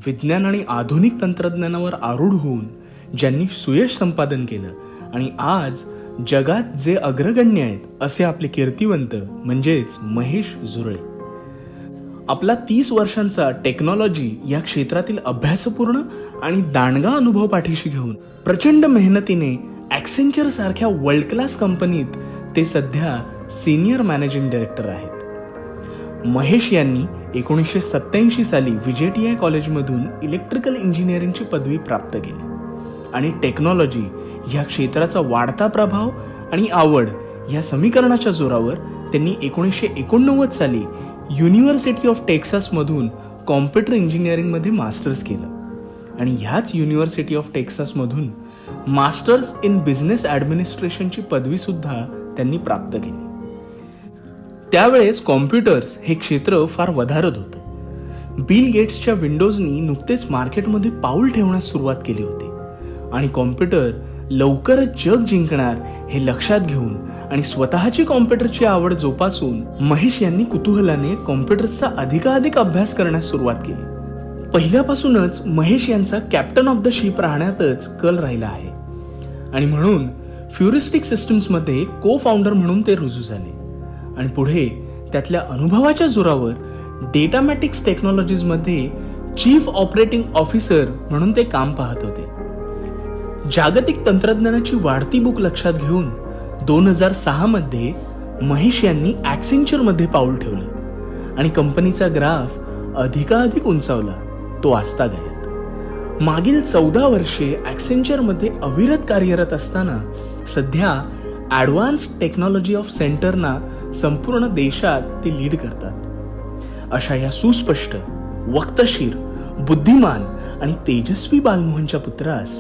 विज्ञान आणि आधुनिक तंत्रज्ञानावर आरूढ होऊन ज्यांनी सुयश संपादन केलं आणि आज जगात जे अग्रगण्य आहेत असे आपले कीर्तिवंत म्हणजेच महेश झुरळे. आपला 30 वर्षांचा टेक्नॉलॉजी या क्षेत्रातील अभ्यासपूर्ण आणि दांडगा अनुभव पाठीशी घेऊन प्रचंड मेहनतीने ॲक्सेंचर सारख्या वर्ल्ड क्लास कंपनीत ते सध्या सिनियर मॅनेजिंग डायरेक्टर आहेत. महेश यांनी 1987 साली VJTI कॉलेजमधून इलेक्ट्रिकल इंजिनिअरिंगची पदवी प्राप्त केली आणि टेक्नॉलॉजी या क्षेत्राचा वाढता प्रभाव आणि आवड या समीकरणाच्या जोरावर त्यांनी 1989 साली युनिव्हर्सिटी ऑफ टेक्सासमधून कॉम्प्युटर इंजिनिअरिंगमध्ये मास्टर्स केलं आणि ह्याच युनिव्हर्सिटी ऑफ टेक्सासमधून मास्टर्स इन बिझनेस ॲडमिनिस्ट्रेशनची पदवीसुद्धा त्यांनी प्राप्त केली. त्यावेळेस कॉम्प्युटर्स हे क्षेत्र फार वधारत होतं. बिल गेट्सच्या विंडोजनी नुकतेच मार्केटमध्ये पाऊल ठेवण्यास सुरुवात केली होती आणि कॉम्प्युटर लवकरच जग जिंकणार हे लक्षात घेऊन आणि स्वतःची कॉम्प्युटरची आवड जोपासून महेश यांनी कुतूहलाने कॉम्प्युटरचा अधिकाधिक अभ्यास करण्यास सुरुवात केली. पहिल्यापासूनच महेश यांचा कॅप्टन ऑफ द शिप राहण्यातच कल राहिला आहे आणि म्हणून फ्युरिस्टिक सिस्टम्समध्ये को फाउंडर म्हणून ते रुजू झाले आणि पुढे त्यातल्या अनुभवाच्या जोरावर डेटामॅटिक्स टेक्नॉलॉजीजमध्ये चीफ ऑपरेटिंग ऑफिसर म्हणून ते काम पाहत होते. जागतिक तंत्रज्ञानाची वाढती बुक लक्षात घेऊन 2006 मध्ये महेश यांनी ॲक्सेंचरमध्ये पाऊल ठेवलं आणि कंपनीचा ग्राफ अधिकाधिक उंचावला तो आजतागायत. मागील 14 वर्षे ॲक्सेंचरमध्ये अविरत कार्यरत असताना सध्या ॲडव्हान्स टेक्नॉलॉजी ऑफ सेंटरना संपूर्ण देशात ते लीड करतात. अशा या सुस्पष्ट, वक्तशीर, बुद्धिमान आणि तेजस्वी बालमोहनच्या पुत्रास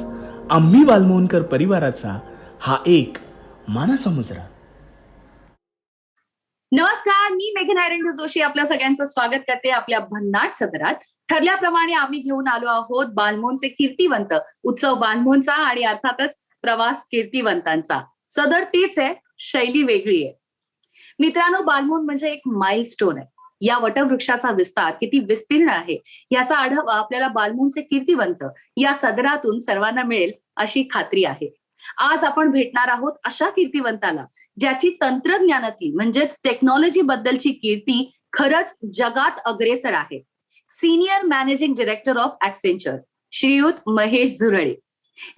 आम्ही बालमोहनकर परिवाराचा हा एक मानाचा मुजरा. नमस्कार, मी मेघना एरंडे जोशी आपल्या सगळ्यांचं स्वागत करते आपल्या भन्नाट सदरात. ठरल्याप्रमाणे आम्ही घेऊन आलो आहोत बालमोहनचे कीर्तिवंत, उत्सव बालमोहनचा आणि अर्थातच प्रवास कीर्तिवंतांचा. सदर तीच आहे, शैली वेगळी आहे. मित्रांनो, बालमोहन म्हणजे एक माइलस्टोन आहे. या वटवृक्षाचा विस्तार किती विस्तीर्ण आहे याचा आढावा आपल्याला बालमोहनचे कीर्तिवंत या सदरातून सर्वांना मिळेल अशी खात्री आहे. आज आपण भेटणार आहोत अशा कीर्तिवंताला ज्याची तंत्रज्ञानातील म्हणजेच टेक्नॉलॉजी बद्दलची कीर्ती खरंच जगात अग्रेसर आहे. Senior managing director of Accenture श्रीयुत महेश झुरळे,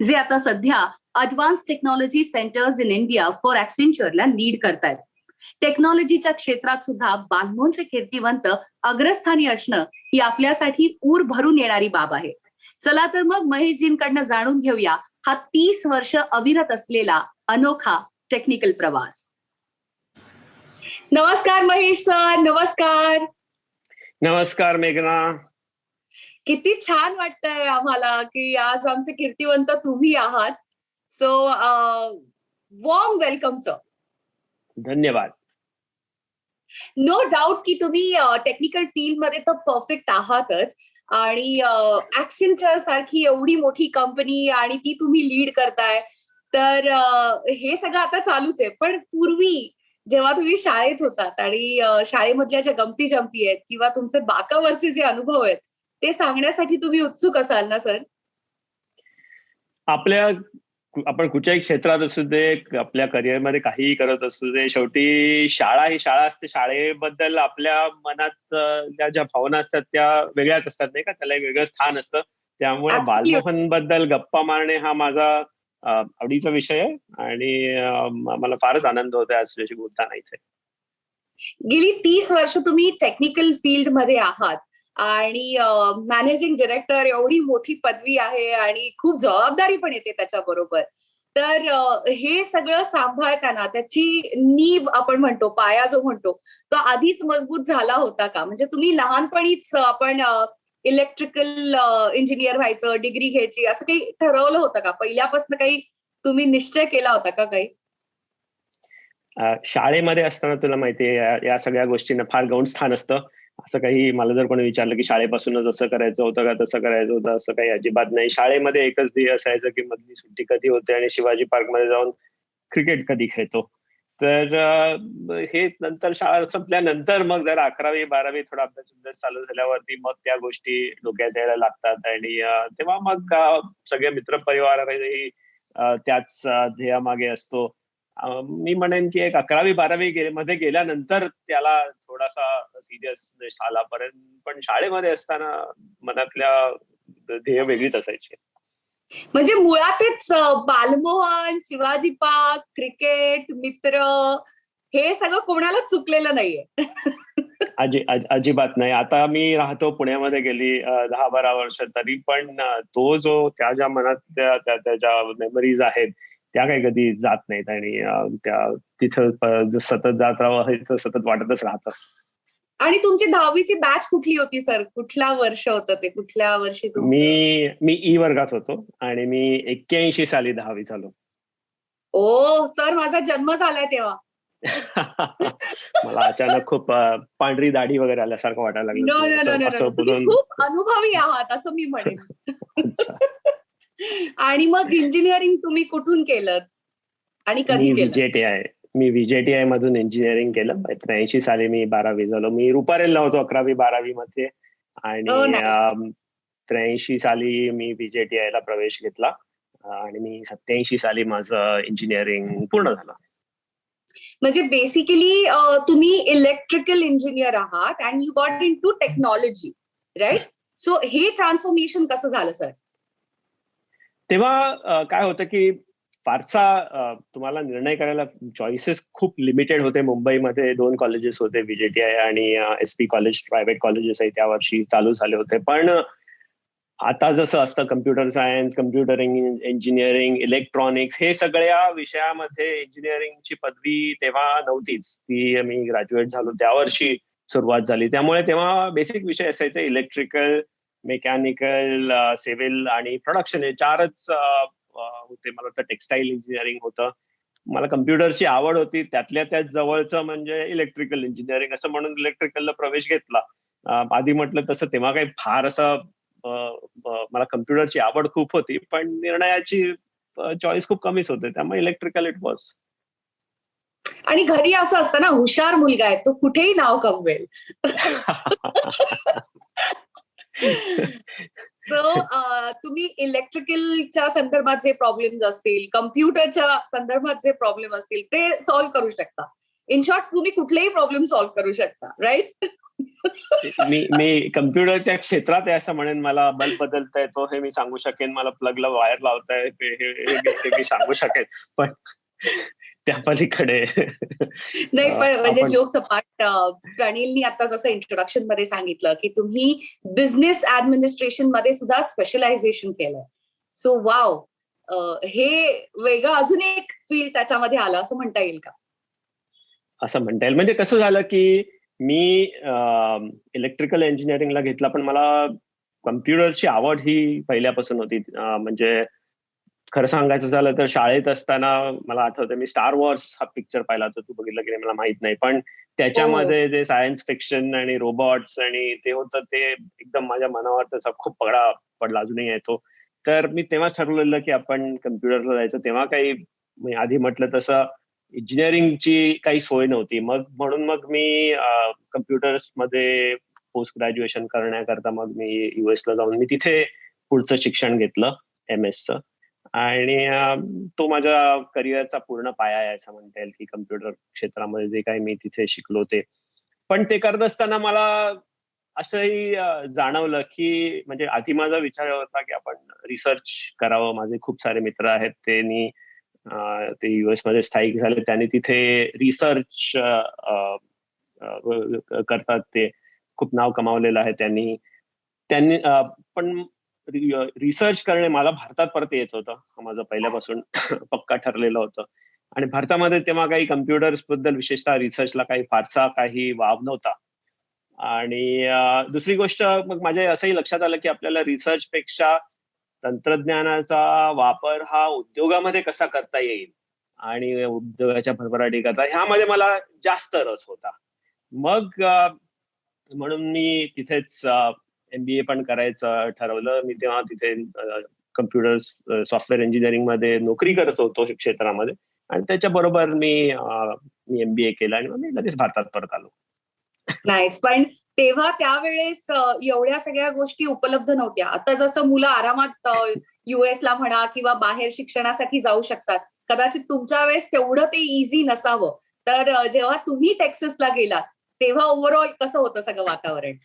जे आता सध्या advance technology centres in India for ॲक्सेंचरला लीड करतायत. टेक्नॉलॉजीच्या क्षेत्रात सुद्धा बालमोहनचे कीर्तिवंत अग्रस्थानी असणं ही आपल्यासाठी ऊर भरून येणारी बाब आहे. चला तर मग महेशजींकडनं जाणून घेऊया हा 30 वर्ष अविरत असलेला अनोखा टेक्निकल प्रवास. नमस्कार महेश सर. नमस्कार. नमस्कार मेघना. किती छान वाटतंय आम्हाला की आज आमचे कीर्तिवंत तुम्ही आहात. So warm welcome sir. धन्यवाद. नो डाऊट की तुम्ही टेक्निकल फील्ड मध्ये तर परफेक्ट आहातच आणि ॲक्सेंचर सारखी एवढी मोठी कंपनी आणि ती तुम्ही लीड करताय तर हे सगळं आता चालूच आहे. पण पूर्वी जेव्हा तुम्ही शाळेत होतात आणि शाळेमधल्या ज्या गमती जमती आहेत किंवा तुमचे बाकावरचे जे अनुभव आहेत ते सांगण्यासाठी तुम्ही उत्सुक असाल ना सर? आपण कुठच्याही क्षेत्रात असू दे, आपल्या करिअरमध्ये काहीही करत असू दे, शेवटी शाळा ही शाळा असते. शाळेबद्दल आपल्या मनात ज्या भावना असतात त्या वेगळ्याच असतात, नाही का? त्याला एक वेगळं स्थान असतं. त्यामुळे बालमोहन बद्दल गप्पा मारणे हा माझा आवडीचा विषय आहे आणि मला फारच आनंद होतोय आज तुझ्याशी बोलताना इथे. गेली 30 वर्ष तुम्ही टेक्निकल फील्ड मध्ये आहात आणि मॅनेजिंग डायरेक्टर एवढी मोठी पदवी आहे आणि खूप जबाबदारी पण येते त्याच्याबरोबर. तर हे सगळं सांभाळताना त्याची नीव आपण म्हणतो, पाया जो म्हणतो तो आधीच मजबूत झाला होता का? म्हणजे तुम्ही लहानपणीच आपण इलेक्ट्रिकल इंजिनियर व्हायचं, डिग्री घ्यायची असं काही ठरवलं होतं का? पहिल्यापासून काही तुम्ही निश्चय केला होता का काही? शाळेमध्ये असताना तुला माहितीये या सगळ्या गोष्टींना फार गौण स्थान असतं. असं काही मला जर कोणी विचारलं की शाळेपासूनच असं करायचं होतं का, तसं करायचं होतं, असं काही अजिबात नाही. शाळेमध्ये एकच ध्येय असायचं की मधली सुट्टी कधी होते आणि शिवाजी पार्कमध्ये जाऊन क्रिकेट कधी खेळतो. तर हे नंतर शाळा संपल्यानंतर मग जरा 11वी-12वी थोडा अभ्यास चालू झाल्यावरती मग त्या गोष्टी डोक्यात यायला लागतात आणि तेव्हा मग सगळे मित्रपरिवारही त्याच ध्येयामागे असतो. मी म्हणेन की एक 11वी-12वी मध्ये गेल्यानंतर त्याला थोडासा सिरियसनेस आला. पण शाळेमध्ये असताना मनातल्या ध्येय वेगळीच असायची. म्हणजे मुळातच बालमोहन, शिवाजी पार्क, क्रिकेट, मित्र हे सगळं कोणालाच चुकलेलं नाहीये. अजिबात नाही. आता मी राहतो पुण्यामध्ये गेली 10-12 वर्ष तरी पण तो जो त्या ज्या मनात त्या ज्या मेमरीज आहेत त्या काही कधी जात नाहीत आणि त्या तिथं सतत जात राहावं हे सतत वाटतच राहतं. आणि तुमची 10वीची बॅच कुठली होती सर? कुठल्या वर्ष होतं ते? कुठल्या वर्षी तुमचं? मी ई वर्गात होतो आणि मी 81 साली 10वी झालो. ओ सर, माझा जन्म झालाय तेव्हा. मला अचानक खूप पांढरी दाढी वगैरे आल्यासारखं वाटायला लागलं. No no no no no, असं तुम्ही बोलून खूप अनुभवी आहात असं मी म्हणेन. अच्छा. आणि मग इंजिनिअरिंग तुम्ही कुठून केलं आणि कधी मी केलं? व्हीजेटीआय मधून इंजिनिअरिंग केलं. 83 साली मी 12वी झालो. मी रुपारेलला होतो 11वी-12वी मध्ये हो आणि ना. 83 साली मी व्हीजेटीआय ला प्रवेश घेतला आणि मी 87 साली माझं इंजिनिअरिंग पूर्ण झालं. म्हणजे बेसिकली तुम्ही इलेक्ट्रिकल इंजिनियर आहात and you got into technology, right? So हे ट्रान्सफॉर्मेशन कसं झालं सर? तेव्हा काय होतं की फारसा तुम्हाला निर्णय करायला चॉईसेस खूप लिमिटेड होते. मुंबईमध्ये 2 कॉलेजेस होते, व्हीजेटीआय आणि एसपी कॉलेज, प्रायव्हेट कॉलेजेस आहे त्या वर्षी चालू झाले होते. पण आता जसं असतं computer science, computer engineering, electronics हे सगळ्या विषयामध्ये इंजिनिअरिंगची पदवी तेव्हा नव्हतीच. ती मी ग्रॅज्युएट झालो त्या वर्षी सुरुवात झाली. त्यामुळे तेव्हा बेसिक विषय असायचे इलेक्ट्रिकल, मेकॅनिकल, सिव्हिल आणि प्रोडक्शन हे 4च होते. मला वाटतं टेक्सटाईल इंजिनिअरिंग होतं. मला कम्प्युटरची आवड होती. त्यातल्या त्यात जवळचं म्हणजे इलेक्ट्रिकल इंजिनिअरिंग असं म्हणून इलेक्ट्रिकलला प्रवेश घेतला. आधी म्हटलं तसं तेव्हा काही फार असं मला कम्प्युटरची आवड खूप होती, पण निर्णयाची चॉईस खूप कमीच होते. त्यामुळे इलेक्ट्रिकल इट वॉज. आणि घरी असं असतं ना, हुशार मुलगा आहे तो कुठेही नाव कमवेल. सो तुम्ही इलेक्ट्रिकलच्या संदर्भात जे प्रॉब्लेम्स असतील, कम्प्युटरच्या संदर्भात जे प्रॉब्लेम असतील ते सॉल्व्ह करू शकता. इन शॉर्ट तुम्ही कुठलेही प्रॉब्लेम सॉल्व्ह करू शकता, राईट? मी कम्प्युटरच्या क्षेत्रात आहे असं म्हणेन. मला बल्ब बदलता येतो हे मी सांगू शकेन. मला प्लगला वायर लावता येते हे मी सांगू शकेन. पण त्या पलीकडे नाही, पण म्हणजे जोक सपाट, प्रणीलनी आता जसं इंट्रोडक्शन मध्ये सांगितलं की तुम्ही बिझनेस ऍडमिनिस्ट्रेशन मध्ये सुद्धा स्पेशलायझेशन केलंय. सो वाव, हे वेगळं अजून एक फील्ड त्याच्यामध्ये आलं असं म्हणता येईल का? असं म्हणता येईल. म्हणजे कसं झालं की मी इलेक्ट्रिकल इंजिनिअरिंगला घेतला, पण मला कम्प्युटरची आवड ही पहिल्यापासून होती. म्हणजे खरं सांगायचं झालं तर शाळेत असताना मला आठवतं मी स्टार वॉर्स हा पिक्चर पाहिला होता. तू बघितला की नाही मला माहित नाही. पण हो. त्याच्यामध्ये जे सायन्स फिक्शन आणि रोबोट्स आणि ते होतं ते एकदम माझ्या मनावर त्याचा खूप पगडा पडला, अजूनही येतो. तर मी तेव्हाच ठरवलेलं की आपण कम्प्युटरला जायचं. तेव्हा काही मी आधी म्हटलं तसं इंजिनिअरिंगची काही सोय नव्हती. म्हणून मी कम्प्युटर्समध्ये पोस्ट ग्रॅज्युएशन करण्याकरता मग मी युएसला जाऊन मी तिथे पुढचं शिक्षण घेतलं MS-चं. आणि तो माझ्या करिअरचा पूर्ण पाया आहे असं म्हणता येईल की कम्प्युटर क्षेत्रामध्ये जे काही मी तिथे शिकलो ते. पण ते करत असताना मला असंही जाणवलं की म्हणजे आधी माझा विचार होता की आपण रिसर्च करावं. माझे खूप सारे मित्र आहेत ते US मध्ये स्थायिक झाले. त्यांनी तिथे रिसर्च करतात. ते खूप नाव कमावलेलं आहे त्यांनी. त्यांनी पण रिसर्च करणे मला भारतात परत यायचं होतं. माझं पहिल्यापासून पक्का ठरलेलं होतं. आणि भारतामध्ये तेव्हा काही कम्प्युटर्स बद्दल विशेषतः रिसर्चला फारसा काही वाव नव्हता. आणि दुसरी गोष्ट मग माझ्या असंही लक्षात आलं की आपल्याला रिसर्च पेक्षा तंत्रज्ञानाचा वापर हा उद्योगामध्ये कसा करता येईल आणि उद्योगाच्या भरभराटीकरता ह्यामध्ये मला जास्त रस होता. मग म्हणून मी तिथेच MBA पण करायचं ठरवलं. मी तेव्हा तिथे कम्प्युटर सॉफ्टवेअर इंजिनिअरिंग मध्ये नोकरी करत होतो क्षेत्रामध्ये आणि त्याच्याबरोबर मी MBA केलं आणि मग मी लगेच भारतात परत आलो. नाईस. पण तेव्हा त्यावेळेस एवढ्या सगळ्या गोष्टी उपलब्ध नव्हत्या. आता जसं मुलं आरामात US ला म्हणा किंवा बाहेर शिक्षणासाठी जाऊ शकतात. कदाचित तुमच्या वेळेस तेवढं ते इझी नसावं. तर जेव्हा तुम्ही टेक्सासला गेलात, तेव्हा ओव्हरऑल कसं होतं सगळं वातावरण?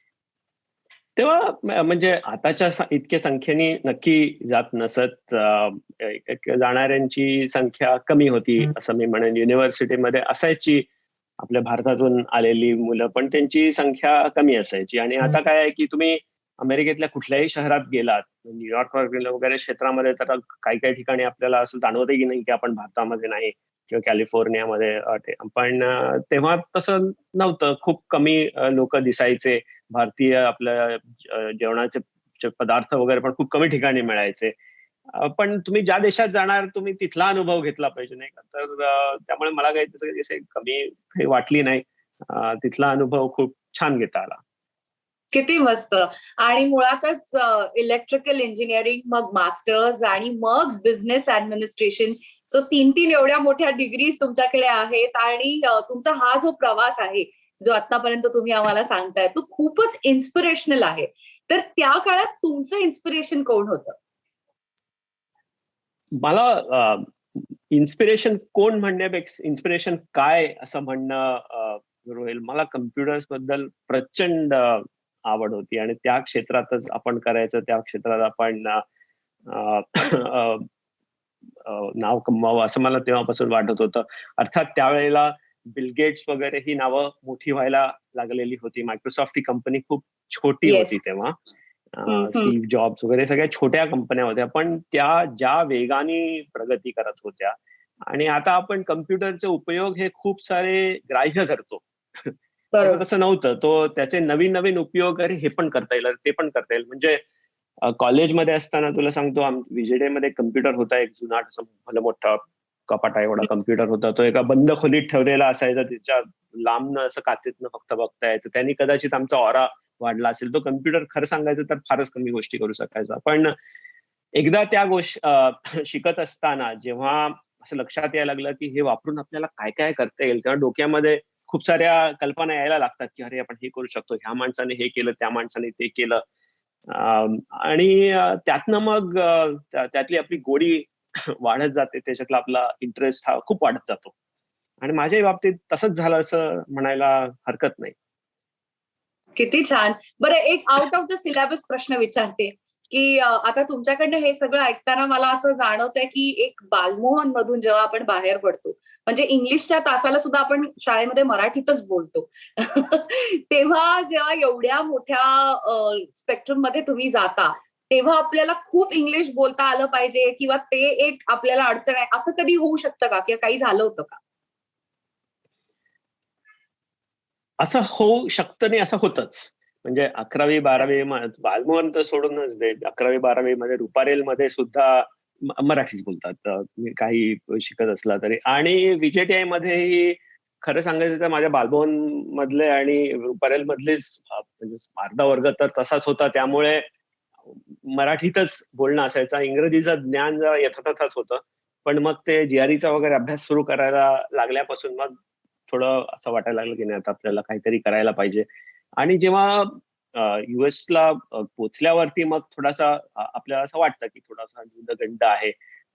तेव्हा म्हणजे आताच्या इतक्या संख्येने नक्की जात नसत. जाणाऱ्यांची संख्या कमी होती असं मी म्हणेन. युनिव्हर्सिटीमध्ये असायची आपल्या भारतातून आलेली मुलं, पण त्यांची संख्या कमी असायची. आणि आता काय आहे की तुम्ही अमेरिकेतल्या कुठल्याही शहरात गेलात, न्यूयॉर्क वगैरे क्षेत्रामध्ये, तर काही काही ठिकाणी आपल्याला असं जाणवतही नाही की आपण भारतामध्ये नाही किंवा कॅलिफोर्नियामध्ये. पण तेव्हा तसं नव्हतं. खूप कमी लोक दिसायचे. भारतीय आपल्या जेवणाचे पदार्थ वगैरे पण खूप कमी ठिकाणी मिळायचे. पण तुम्ही ज्या देशात जाणार तुम्ही तिथला अनुभव घेतला पाहिजे, नाही का? तर त्यामुळे मला काही तसं कमी काही वाटली नाही. तिथला अनुभव खूप छान घेता आला. किती मस्त. आणि मुळातच इलेक्ट्रिकल इंजिनिअरिंग, मग मास्टर्स आणि मग बिझनेस ऍडमिनिस्ट्रेशन. सो 3 एवढ्या मोठ्या डिग्रीज तुमच्याकडे आहेत. आणि तुमचा हा जो प्रवास आहे, जो आतापर्यंत तुम्ही आम्हाला सांगताय, तो खूपच इन्स्पिरेशनल आहे. तर त्या काळात तुमचं इन्स्पिरेशन कोण होतं? मला इन्स्पिरेशन कोण म्हणण्यापेक्षा इन्स्पिरेशन काय असं म्हणणं जरूर होईल. मला कम्प्युटर्स बद्दल प्रचंड आवड होती आणि त्या क्षेत्रातच आपण करायचं, त्या क्षेत्रात आपण नाव कमवावं असं मला तेव्हापासून वाटत होतं. अर्थात त्यावेळेला बिल गेट्स वगैरे ही नावं मोठी व्हायला लागलेली होती. मायक्रोसॉफ्ट ही कंपनी खूप छोटी होती येस. तेव्हा. स्टीव्ह जॉब्स वगैरे सगळ्या छोट्या कंपन्या होत्या, पण त्या ज्या वेगाने प्रगती करत होत्या. आणि आता आपण कम्प्युटरचे उपयोग हे खूप सारे ग्राह्य धरतो. तेव्हा बरोबर. तसं नव्हतं. त्याचे नवीन नवीन उपयोग, अरे हे पण करता येईल, ते पण करता येईल. म्हणजे कॉलेजमध्ये असताना तुला सांगतो, VJD मध्ये कम्प्युटर होता एक जुनाट, असं भलं मोठा कपाटा एवढा कम्प्युटर होता. तो एका बंद खोलीत ठेवलेला असायचा. त्याच्या लांबनं असं काचेतनं फक्त बघता यायचं. त्यांनी कदाचित आमचा ऑरा वाढला असेल. तो कम्प्युटर खरं सांगायचं तर फारच कमी गोष्टी करू शकायचा. पण एकदा त्या शिकत असताना जेव्हा असं लक्षात यायला लागलं की हे वापरून आपल्याला काय काय करता येईल, तेव्हा डोक्यामध्ये खूप साऱ्या कल्पना यायला लागतात की अरे आपण हे करू शकतो, ह्या माणसाने हे केलं, त्या माणसाने ते केलं. आणि त्यातनं मग त्यातली आपली गोडी वाढत जाते. त्याच्यातला आपला इंटरेस्ट हा खूप वाढत जातो. आणि माझ्याही बाबतीत तसंच झालं असं म्हणायला हरकत नाही. किती छान. बरं, एक आउट ऑफ द सिलेबस प्रश्न विचारते, की आता तुमच्याकडनं हे सगळं ऐकताना मला असं जाणवतंय, की एक बालमोहन मधून जेव्हा आपण बाहेर पडतो, म्हणजे इंग्लिशच्या तासाला सुद्धा आपण शाळेमध्ये मराठीतच बोलतो. तेव्हा जेव्हा एवढ्या मोठ्या स्पेक्ट्रम मध्ये तुम्ही जाता, तेव्हा आपल्याला खूप इंग्लिश बोलता आलं पाहिजे किंवा ते एक आपल्याला अडचण आहे, असं कधी होऊ शकतं का? किंवा काही झालं होतं का? असं होऊ शकतं नाही, असं होतच. म्हणजे 11वी-12वी बालमोहन तर सोडूनच दे. 11वी-12वी मध्ये रुपारेलमध्ये सुद्धा मराठीच बोलतात. तुम्ही काही शिकत असला तरी. आणि VJTI मध्येही खरं सांगायचं तर माझ्या बालभवन मधले आणि रुपारेल मधलेच म्हणजे अर्धा वर्ग तर तसाच होता. त्यामुळे मराठीतच बोलणं असायचं. इंग्रजीचं ज्ञान जरा यथातथाच होतं. पण मग ते GREचा वगैरे अभ्यास सुरू करायला लागल्यापासून मग थोडं असं वाटायला लागलं की नाही आता आपल्याला काहीतरी करायला पाहिजे. आणि जेव्हा US ला पोहोचल्यावरती मग थोडासा आपल्याला असं वाटतं की थोडासा न्यूनगंड आहे.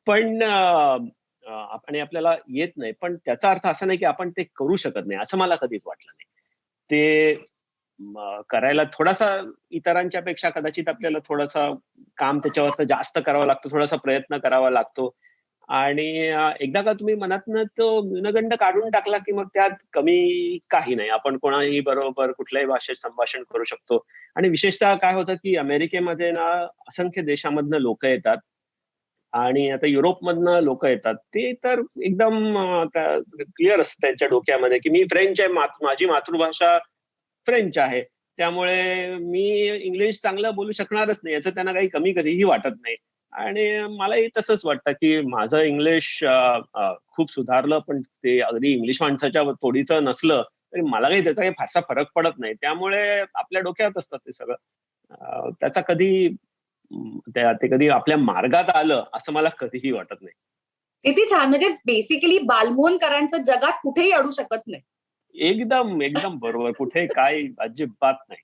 पण आणि आपल्याला येत नाही. पण त्याचा अर्थ असा नाही की आपण ते करू शकत नाही, असं मला कधीच वाटलं नाही. ते करायला थोडासा इतरांच्या पेक्षा कदाचित आपल्याला थोडंसं काम त्याच्यावर जास्त करावं लागतं, थोडासा प्रयत्न करावा लागतो. आणि एकदा का तुम्ही मनातनं तो न्यूनगंड काढून टाकला की मग त्यात कमी काही नाही. आपण कोणाही बरोबर कुठल्याही भाषेत संभाषण करू शकतो. आणि विशेषतः काय होतं की अमेरिकेमध्ये ना असंख्य देशामधनं लोकं येतात आणि आता युरोपमधनं लोकं येतात. ते तर एकदम क्लिअर असतं त्यांच्या डोक्यामध्ये की मी फ्रेंच आहे, माझी मातृभाषा फ्रेंच आहे. त्यामुळे मी इंग्लिश चांगलं बोलू शकणारच नाही, याचं त्यांना काही कमी कधीही वाटत नाही. आणि मलाही तसंच वाटतं, की माझं इंग्लिश खूप सुधारलं, पण ते अगदी इंग्लिश माणसाच्या तोडीचं नसलं, तरी मला काही त्याचा काही फारसा फरक पडत नाही. त्यामुळे आपल्या डोक्यात असतं ते सगळं. त्याचा कधी ते कधी आपल्या मार्गात आलं, असं मला कधीही वाटत नाही. किती छान. म्हणजे बेसिकली बालमोहनकरांचं जगात कुठेही अडू शकत नाही. एकदम एकदम बरोबर. कुठे काय अजिबात नाही.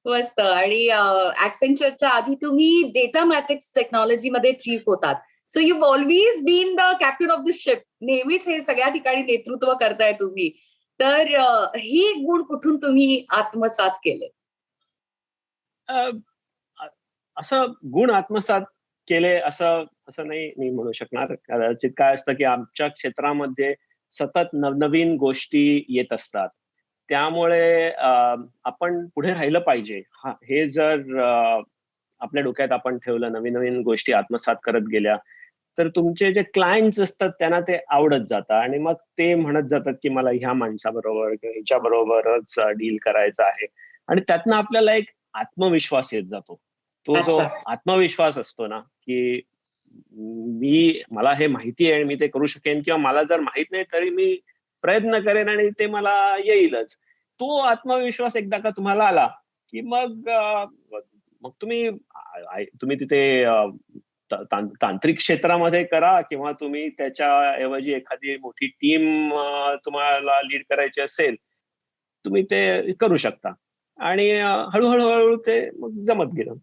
मस्त. आणि ऍक्सेंचरच्या आधी तुम्ही डेटा मॅट्रिक्स टेक्नॉलॉजीमध्ये चीफ होतात. So you always been the captain of the ship. नेहमीच हे सगळ्या ठिकाणी नेतृत्व करताय तुम्ही. तर ही गुण कुठून तुम्ही आत्मसात केले? अ, अ, असं गुण आत्मसात केले असं असं नाही मी म्हणू शकणार. कदाचित काय असतं, की आमच्या क्षेत्रामध्ये सतत नवनवीन गोष्टी येत असतात. त्यामुळे आपण पुढे राहिलं पाहिजे. हे जर आपल्या डोक्यात आपण ठेवलं, नवीन-नवीन गोष्टी आत्मसात करत गेल्या, तर तुमचे जे क्लायंट्स असतात त्यांना ते आवडत जातं आणि मग ते म्हणत जातात, की मला ह्या माणसाबरोबर किंवा हिच्याबरोबरच डील करायचं आहे आणि त्यातनं आपल्याला एक आत्मविश्वास येत जातो. तो जो अच्छा. आत्मविश्वास असतो ना, की मला हे माहिती आहे आणि मी ते करू शकेन किंवा मला जर माहित नाही तरी मी प्रयत्न करेन आणि ते मला येईलच. तो आत्मविश्वास एकदा का तुम्हाला आला, की मग तुम्ही तिथे तांत्रिक क्षेत्रामध्ये करा किंवा तुम्ही त्याच्याऐवजी एखादी मोठी टीम तुम्हाला लीड करायची असेल, तुम्ही ते करू शकता. आणि हळू ते मग जमत गेलं.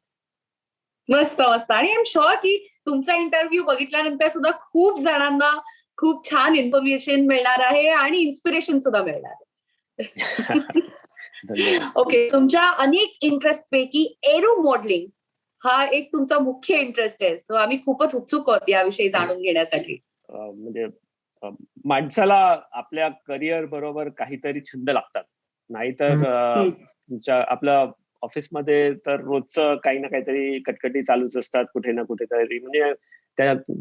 मस्त, मस्त. आणि आय एम शुअर की तुमचा इंटरव्ह्यू बघितल्यानंतर सुद्धा खूप जणांना खूप छान इन्फॉर्मेशन मिळणार आहे आणि इन्स्पिरेशन सुद्धा मिळणार आहे. धन्यवाद. ओके. तुमच्या अनेक इंटरेस्ट पैकी एरो मॉडेलिंग हा एक तुमचा मुख्य इंटरेस्ट आहे. सो आम्ही खूपच उत्सुक आहोत याविषयी जाणून घेण्यासाठी. म्हणजे अ, माणसाला आपल्या करिअर बरोबर काहीतरी छंद लागतात. नाहीतर तुमच्या आपल्या ऑफिसमध्ये तर रोजचं काही ना काहीतरी कटकटी चालूच असतात कुठे ना कुठेतरी. म्हणजे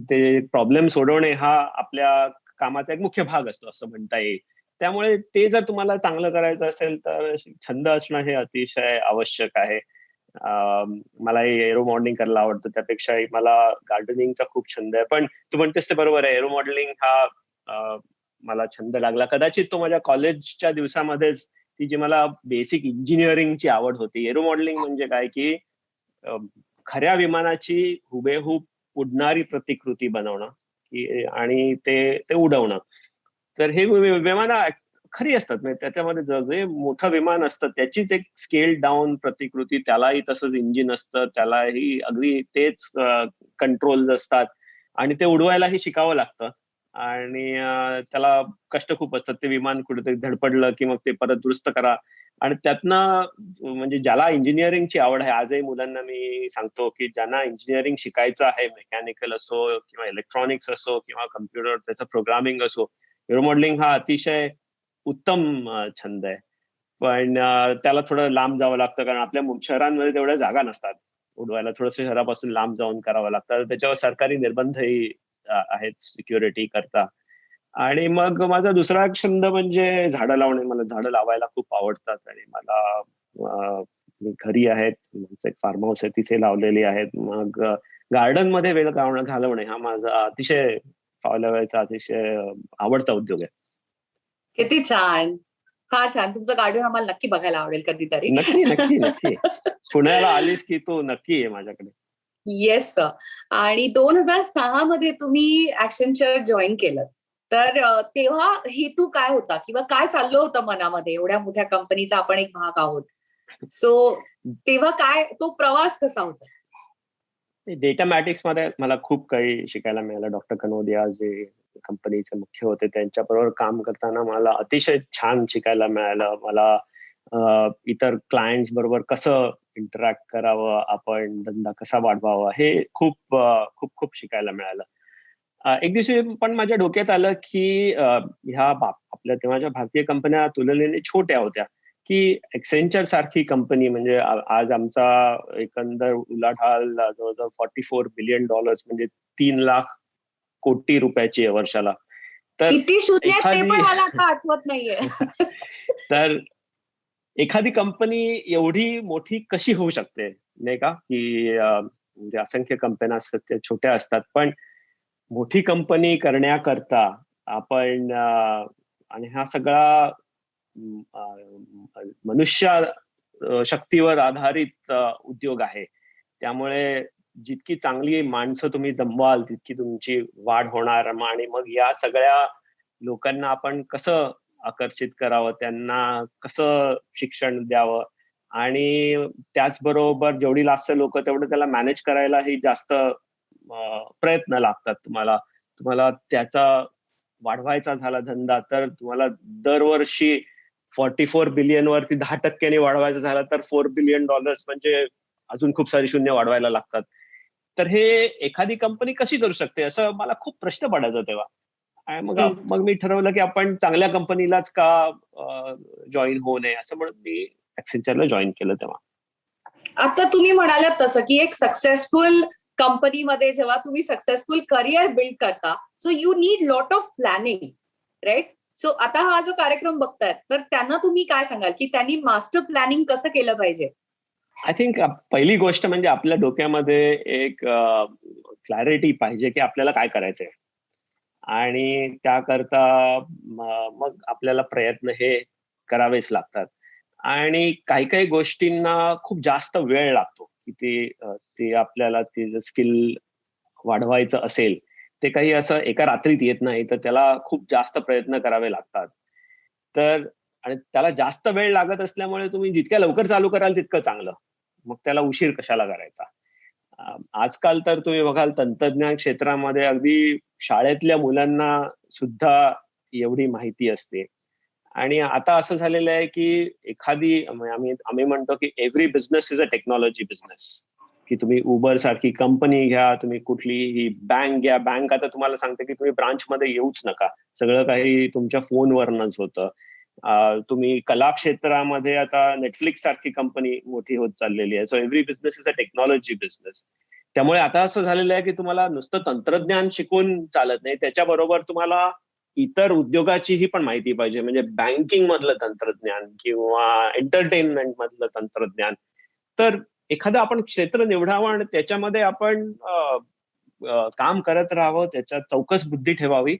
ते प्रॉब्लेम सोडवणे हा आपल्या कामाचा एक मुख्य भाग असतो असं म्हणता येईल. त्यामुळे ते जर तुम्हाला चांगलं करायचं असेल तर छंद असणं हे अतिशय आवश्यक आहे. मला एरो मॉडेलिंग करायला आवडतं. त्यापेक्षाही मला गार्डनिंगचा खूप छंद आहे. पण तू म्हणतेस ते बरोबर आहे. एरो मॉडेलिंग हा मला छंद लागला. कदाचित तो माझ्या कॉलेजच्या दिवसामध्येच ती जी मला बेसिक इंजिनिअरिंगची आवड होती. एरो मॉडेलिंग म्हणजे काय, की अ, खऱ्या विमानाची हुबेहूब उडणारी प्रतिकृती बनवणं, की आणि ते उडवणं. तर हे विमानं खरी असतात. म्हणजे त्याच्यामध्ये जे मोठं विमान असतं त्याचीच एक स्केल डाउन प्रतिकृती, त्यालाही तसंच इंजिन असतं, त्यालाही अगदी तेच कंट्रोल्स असतात आणि ते उडवायलाही शिकावं लागतं आणि त्याला कष्ट खूप असतात. ते विमान कुठेतरी धडपडलं, की मग ते परत दुरुस्त करा आणि त्यातनं म्हणजे ज्याला इंजिनिअरिंगची आवड आहे, आजही मुलांना मी सांगतो, की ज्यांना इंजिनिअरिंग शिकायचं आहे, मेकॅनिकल असो किंवा इलेक्ट्रॉनिक्स असो किंवा कॉम्प्युटर त्याचं प्रोग्रामिंग असो, एरो मॉडेलिंग हा अतिशय उत्तम छंद आहे. पण त्याला थोडं लांब जावं लागतं कारण आपल्या शहरांमध्ये तेवढ्या जागा नसतात. उडवायला थोडंसं शहरापासून लांब जाऊन करावं लागतं. त्याच्यावर सरकारी निर्बंधही आहेत सिक्युरिटी करता. आणि मग माझा दुसरा छंद म्हणजे झाडं लावणे. मला झाडं लावायला खूप आवडतात आणि मला मी घरी आहेत. आमचं एक फार्म हाऊस आहे तिथे लावलेली आहेत. मग गार्डनमध्ये वेळ घालवणे हा माझा अतिशय फावल्या वेळेचा अतिशय आवडता उद्योग आहे. किती छान. फार छान. तुमचं गार्डन आम्हाला नक्की बघायला आवडेल कधीतरी. नक्की, नक्की, नक्की. पुण्याला आलीस की तू नक्की ये माझ्याकडे. Yes sir. आणि 2006 मध्ये तुम्ही ॲक्सेंचर जॉइन केलं. तर तेव्हा हेतू काय होता किंवा काय चाललं होतं मनामध्ये? एवढ्या मोठ्या कंपनीचा आपण एक भाग आहोत. सो तेव्हा काय तो प्रवास कसा होता? डेटा मॅट्रिक्समध्ये मला खूप काही शिकायला मिळालं. डॉक्टर कनोदिया जे कंपनीचे मुख्य होते त्यांच्याबरोबर काम करताना मला अतिशय छान शिकायला मिळालं. मला इतर क्लायंट्स बरोबर कसं इंटरॅक्ट करावं, आपण धंदा कसा वाढवावा हे खूप शिकायला मिळालं. एक दिवशी पण माझ्या डोक्यात आलं, की आपल्या तेव्हाच्या भारतीय कंपन्या तुलनेने छोट्या होत्या, की Accenture सारखी कंपनी म्हणजे आज आमचा एकंदर उलाढाल जवळ-जवळ $44 बिलियन म्हणजे 3 लाख कोटी रुपयाची आहे वर्षाला. तर किती शून्य आहेत ते एखादी पण मला आता आठवत नाहीये. तर एखादी कंपनी एवढी मोठी कशी होऊ शकते, नाही का? की म्हणजे असंख्य कंपन्या असतात त्या छोट्या असतात. पण मोठी कंपनी करण्याकरता आपण आणि हा सगळा मनुष्य शक्तीवर आधारित उद्योग आहे. त्यामुळे जितकी चांगली माणसं तुम्ही जमवाल तितकी तुमची वाढ होणार. आणि मग या सगळ्या लोकांना आपण कसं आकर्षित करावं, त्यांना कसं शिक्षण द्यावं आणि त्याचबरोबर जेवढी जास्त लोक तेवढं त्याला मॅनेज करायलाही जास्त प्रयत्न लागतात. तुम्हाला तुम्हाला त्याचा वाढवायचा झाला धंदा तर तुम्हाला दरवर्षी 44 बिलियन वरती 10% वाढवायचा झाला तर $4 बिलियन म्हणजे अजून खूप सारी शून्य वाढवायला लागतात. तर हे एखादी कंपनी कशी करू शकते असं मला खूप प्रश्न पडायचा तेव्हा. आणि मग हम्म. मग मी ठरवलं की आपण चांगल्या कंपनीलाच का जॉईन होऊ नये असं म्हणून मी ऍक्सेंचरला जॉईन केलं तेव्हा. आता तुम्ही म्हणालात तसं की एक सक्सेसफुल कंपनीमध्ये जेव्हा तुम्ही सक्सेसफुल करिअर बिल्ड करता, so you need lot of planning, right? So आता हा जो कार्यक्रम बघतायत तर त्यांना तुम्ही काय सांगाल की त्यांनी मास्टर प्लॅनिंग कसं केलं पाहिजे? आय थिंक पहिली गोष्ट म्हणजे आपल्या डोक्यामध्ये एक क्लॅरिटी पाहिजे की आपल्याला काय करायचंय आणि त्याकरता मग आपल्याला प्रयत्न हे करावेच लागतात. आणि काही काही गोष्टींना खूप जास्त वेळ लागतो की ते आपल्याला ते स्किल वाढवायचं असेल ते काही असं एका रात्रीत येत नाही, तर त्याला खूप जास्त प्रयत्न करावे लागतात. तर आणि त्याला जास्त वेळ लागत असल्यामुळे तुम्ही जितक्या लवकर चालू कराल तितकं चांगलं. मग त्याला उशीर कशाला करायचा. आजकाल तर तुम्ही बघाल तंत्रज्ञान क्षेत्रामध्ये अगदी शाळेतल्या मुलांना सुद्धा एवढी माहिती असते. आणि आता असं झालेलं आहे की एखादी आम्ही आम्ही म्हणतो की every business is a technology business. की तुम्ही उबर सारखी कंपनी घ्या, तुम्ही कुठलीही बँक घ्या, बँक आता तुम्हाला सांगते की तुम्ही ब्रांचमध्ये येऊच नका, सगळं काही तुमच्या फोनवरनच होतं. तुम्ही कला क्षेत्रामध्ये आता नेटफ्लिक्स सारखी कंपनी मोठी होत चाललेली आहे. So every business is a technology business. त्यामुळे आता असं झालेलं आहे की तुम्हाला नुसतं तंत्रज्ञान शिकून चालत नाही, त्याच्याबरोबर तुम्हाला इतर उद्योगाचीही पण माहिती पाहिजे. म्हणजे बँकिंग मधलं तंत्रज्ञान किंवा एंटरटेनमेंट मधलं तंत्रज्ञान. तर एखादं आपण क्षेत्र निवडावं आणि त्याच्यामध्ये आपण काम करत राहावं, त्याच्यात चौकस बुद्धी ठेवावी.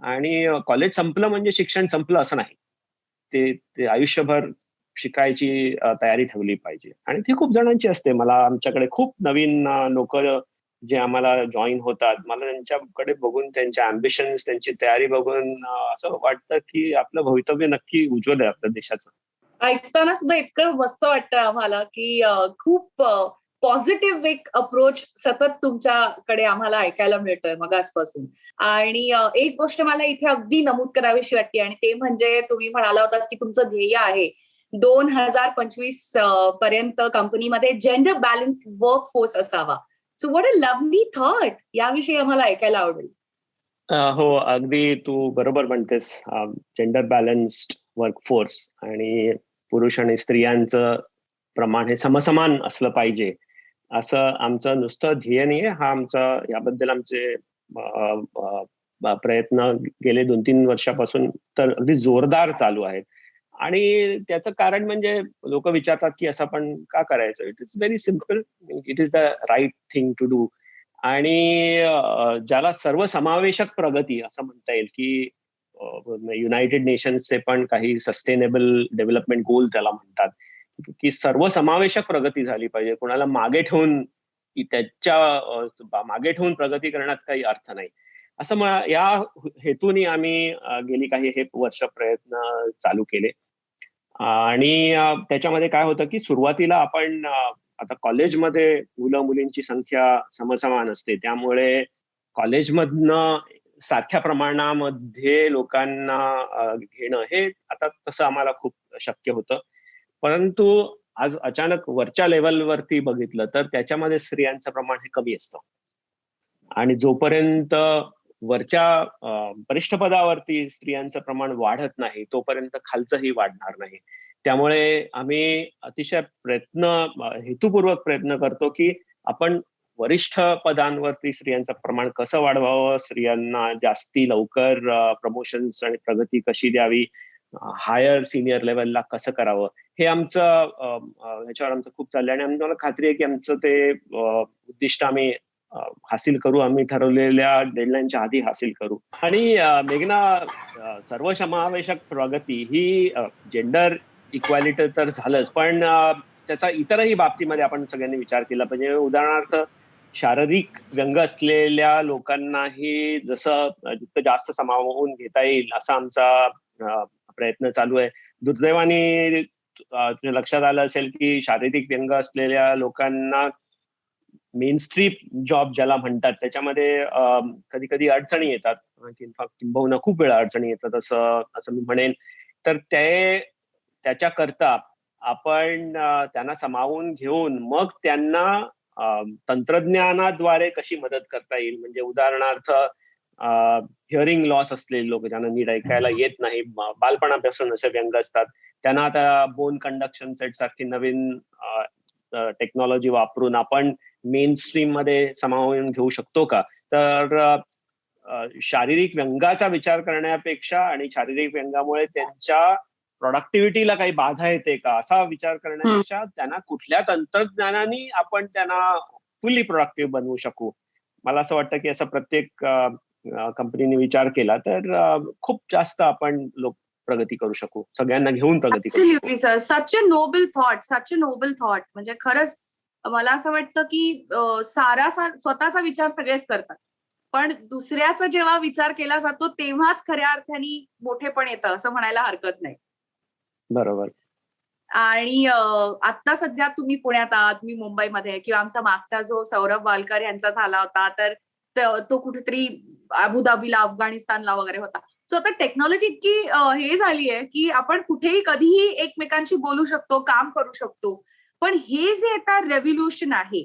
आणि कॉलेज संपलं म्हणजे शिक्षण संपलं असं नाही. ते ते आयुष्यभर शिकायची तयारी ठेवली पाहिजे आणि ती खूप जणांची असते. मला आमच्याकडे खूप नवीन लोक जे आम्हाला जॉईन होतात, मला त्यांच्याकडे बघून त्यांच्या अम्बिशन्स त्यांची तयारी बघून असं वाटतं की आपलं भवितव्य नक्की उज्ज्वल आहे आपल्या देशाचं. ऐकतानाच मग इतकं मस्त वाटतं आम्हाला की खूप पॉझिटिव्ह एक अप्रोच सतत तुमच्याकडे आम्हाला ऐकायला मिळतोय मगासपासून. आणि एक गोष्ट मला इथे अगदी नमूद करावीशी वाटते आणि ते म्हणजे तुम्ही म्हणाला होता की तुमचं ध्येय आहे 2025 पर्यंत कंपनीमध्ये जेंडर बॅलन्स्ड वर्क फोर्स असावा. So what a lovely thought, याविषयी आम्हाला ऐकायला आवडेल. हो, अगदी तू बरोबर म्हणतेस. जेंडर बॅलन्स्ड वर्कफोर्स आणि पुरुष आणि स्त्रियांचं प्रमाण हे समसमान असलं पाहिजे, असं आमचं नुसतं ध्येय नाहीये. हा आमचा याबद्दल आमचे प्रयत्न गेले 2-3 वर्षापासून तर अगदी जोरदार चालू आहेत. आणि त्याचं कारण म्हणजे लोक विचारतात की असं आपण का करायचं. It is very simple. It is the right thing to do. आणि ज्याला सर्वसमावेशक प्रगती असं म्हणता येईल की युनायटेड नेशन्सचे पण काही सस्टेनेबल डेव्हलपमेंट गोल त्याला म्हणतात की सर्वसमावेशक प्रगती झाली पाहिजे. कोणाला मागे ठेवून मागे ठेवून प्रगती करण्यात काही अर्थ नाही असं या हेतूने आम्ही गेली काही हे वर्ष प्रयत्न चालू केले. आणि त्याच्यामध्ये काय होतं की सुरुवातीला आपण आता कॉलेजमध्ये मुलं मुलींची संख्या समसमान असते, त्यामुळे कॉलेजमधनं सारख्या प्रमाणामध्ये लोकांना घेणं हे आता तसं आम्हाला खूप शक्य होतं. परंतु आज अचानक वरच्या लेवलवरती बघितलं तर त्याच्यामध्ये स्त्रियांचं प्रमाण हे कमी असतं. आणि जोपर्यंत वरच्या वरिष्ठ पदावरती स्त्रियांचं प्रमाण वाढत नाही तोपर्यंत खालचंही वाढणार नाही. त्यामुळे आम्ही अतिशय हेतुपूर्वक प्रयत्न करतो की आपण वरिष्ठ पदांवरती स्त्रियांचं प्रमाण कसं वाढवावं, स्त्रियांना जास्ती लवकर प्रमोशन्स आणि प्रगती कशी द्यावी, हायर सिनियर लेवलला कसं करावं, हे आमचं ह्याच्यावर आमचं खूप चाललंय. आणि आम्हाला खात्री आहे की आमचं ते उद्दिष्ट आम्ही हासिल करू. आम्ही ठरवलेल्या डेडलाईनच्या आधी हासिल करू. आणि मेघना, सर्वसमावेशक प्रगती ही जेंडर इक्वॅलिटी तर झालंच, पण त्याचा इतरही बाबतीमध्ये आपण सगळ्यांनी विचार केला पाहिजे. उदाहरणार्थ शारीरिक व्यंग असलेल्या लोकांनाही जसं जितकं जास्त सामावून घेता येईल असा आमचा प्रयत्न चालू आहे. दुर्दैवाने तुझ्या लक्षात आलं असेल की शारीरिक व्यंग असलेल्या लोकांना मेन स्ट्रीम जॉब ज्याला म्हणतात त्याच्यामध्ये कधी कधी अडचणी येतात, किंबहुना खूप वेळा अडचणी येतात असं असं मी म्हणेन. तर त्याच्याकरता आपण त्यांना सामावून घेऊन मग त्यांना तंत्रज्ञानाद्वारे कशी मदत करता येईल, म्हणजे उदाहरणार्थ हिअरिंग लॉस असलेले लोक ज्यांना नीट ऐकायला येत नाही, बालपणापासून असे व्यंग असतात, त्यांना आता बोन कंडक्शन सेट सारखी नवीन टेक्नॉलॉजी वापरून आपण मेन स्ट्रीम मध्ये सामावून घेऊ शकतो का. तर शारीरिक व्यंगाचा विचार करण्यापेक्षा आणि शारीरिक व्यंगामुळे त्यांच्या प्रोडक्टिव्हिटीला काही बाधा येते का असा विचार करण्यापेक्षा त्यांना कुठल्या तंत्रज्ञानाने आपण त्यांना फुल्ली प्रोडक्टिव्ह बनवू शकू. मला असं वाटतं की असं प्रत्येक कंपनीने विचार केला तर खूप जास्त आपण लोक प्रगती करू शकू, सगळ्यांना घेऊन प्रगती करू शकू. ऍब्सोल्युटली सर, सच अ नोबल थॉट, सच अ नोबल थॉट. म्हणजे खरंच मला असं वाटतं की स्वतःचा विचार सगळेच करतात, पण दुसऱ्याचा जेव्हा विचार केला जातो तेव्हाच खऱ्या अर्थाने मोठेपण येतं असं म्हणायला हरकत नाही. बरोबर. आणि आता सध्या तुम्ही पुण्यात आहात, मी मुंबईमध्ये, किंवा आमचा मागचा जो सौरभ वालकर यांचा झाला होता तर तो कुठेतरी अबुधाबीला, अफगाणिस्तानला वगैरे होता. सो आता टेक्नॉलॉजी इतकी हे झाली आहे की आपण कुठेही कधीही एकमेकांशी बोलू शकतो, काम करू शकतो. पण हे जे आता रेव्होल्युशन आहे,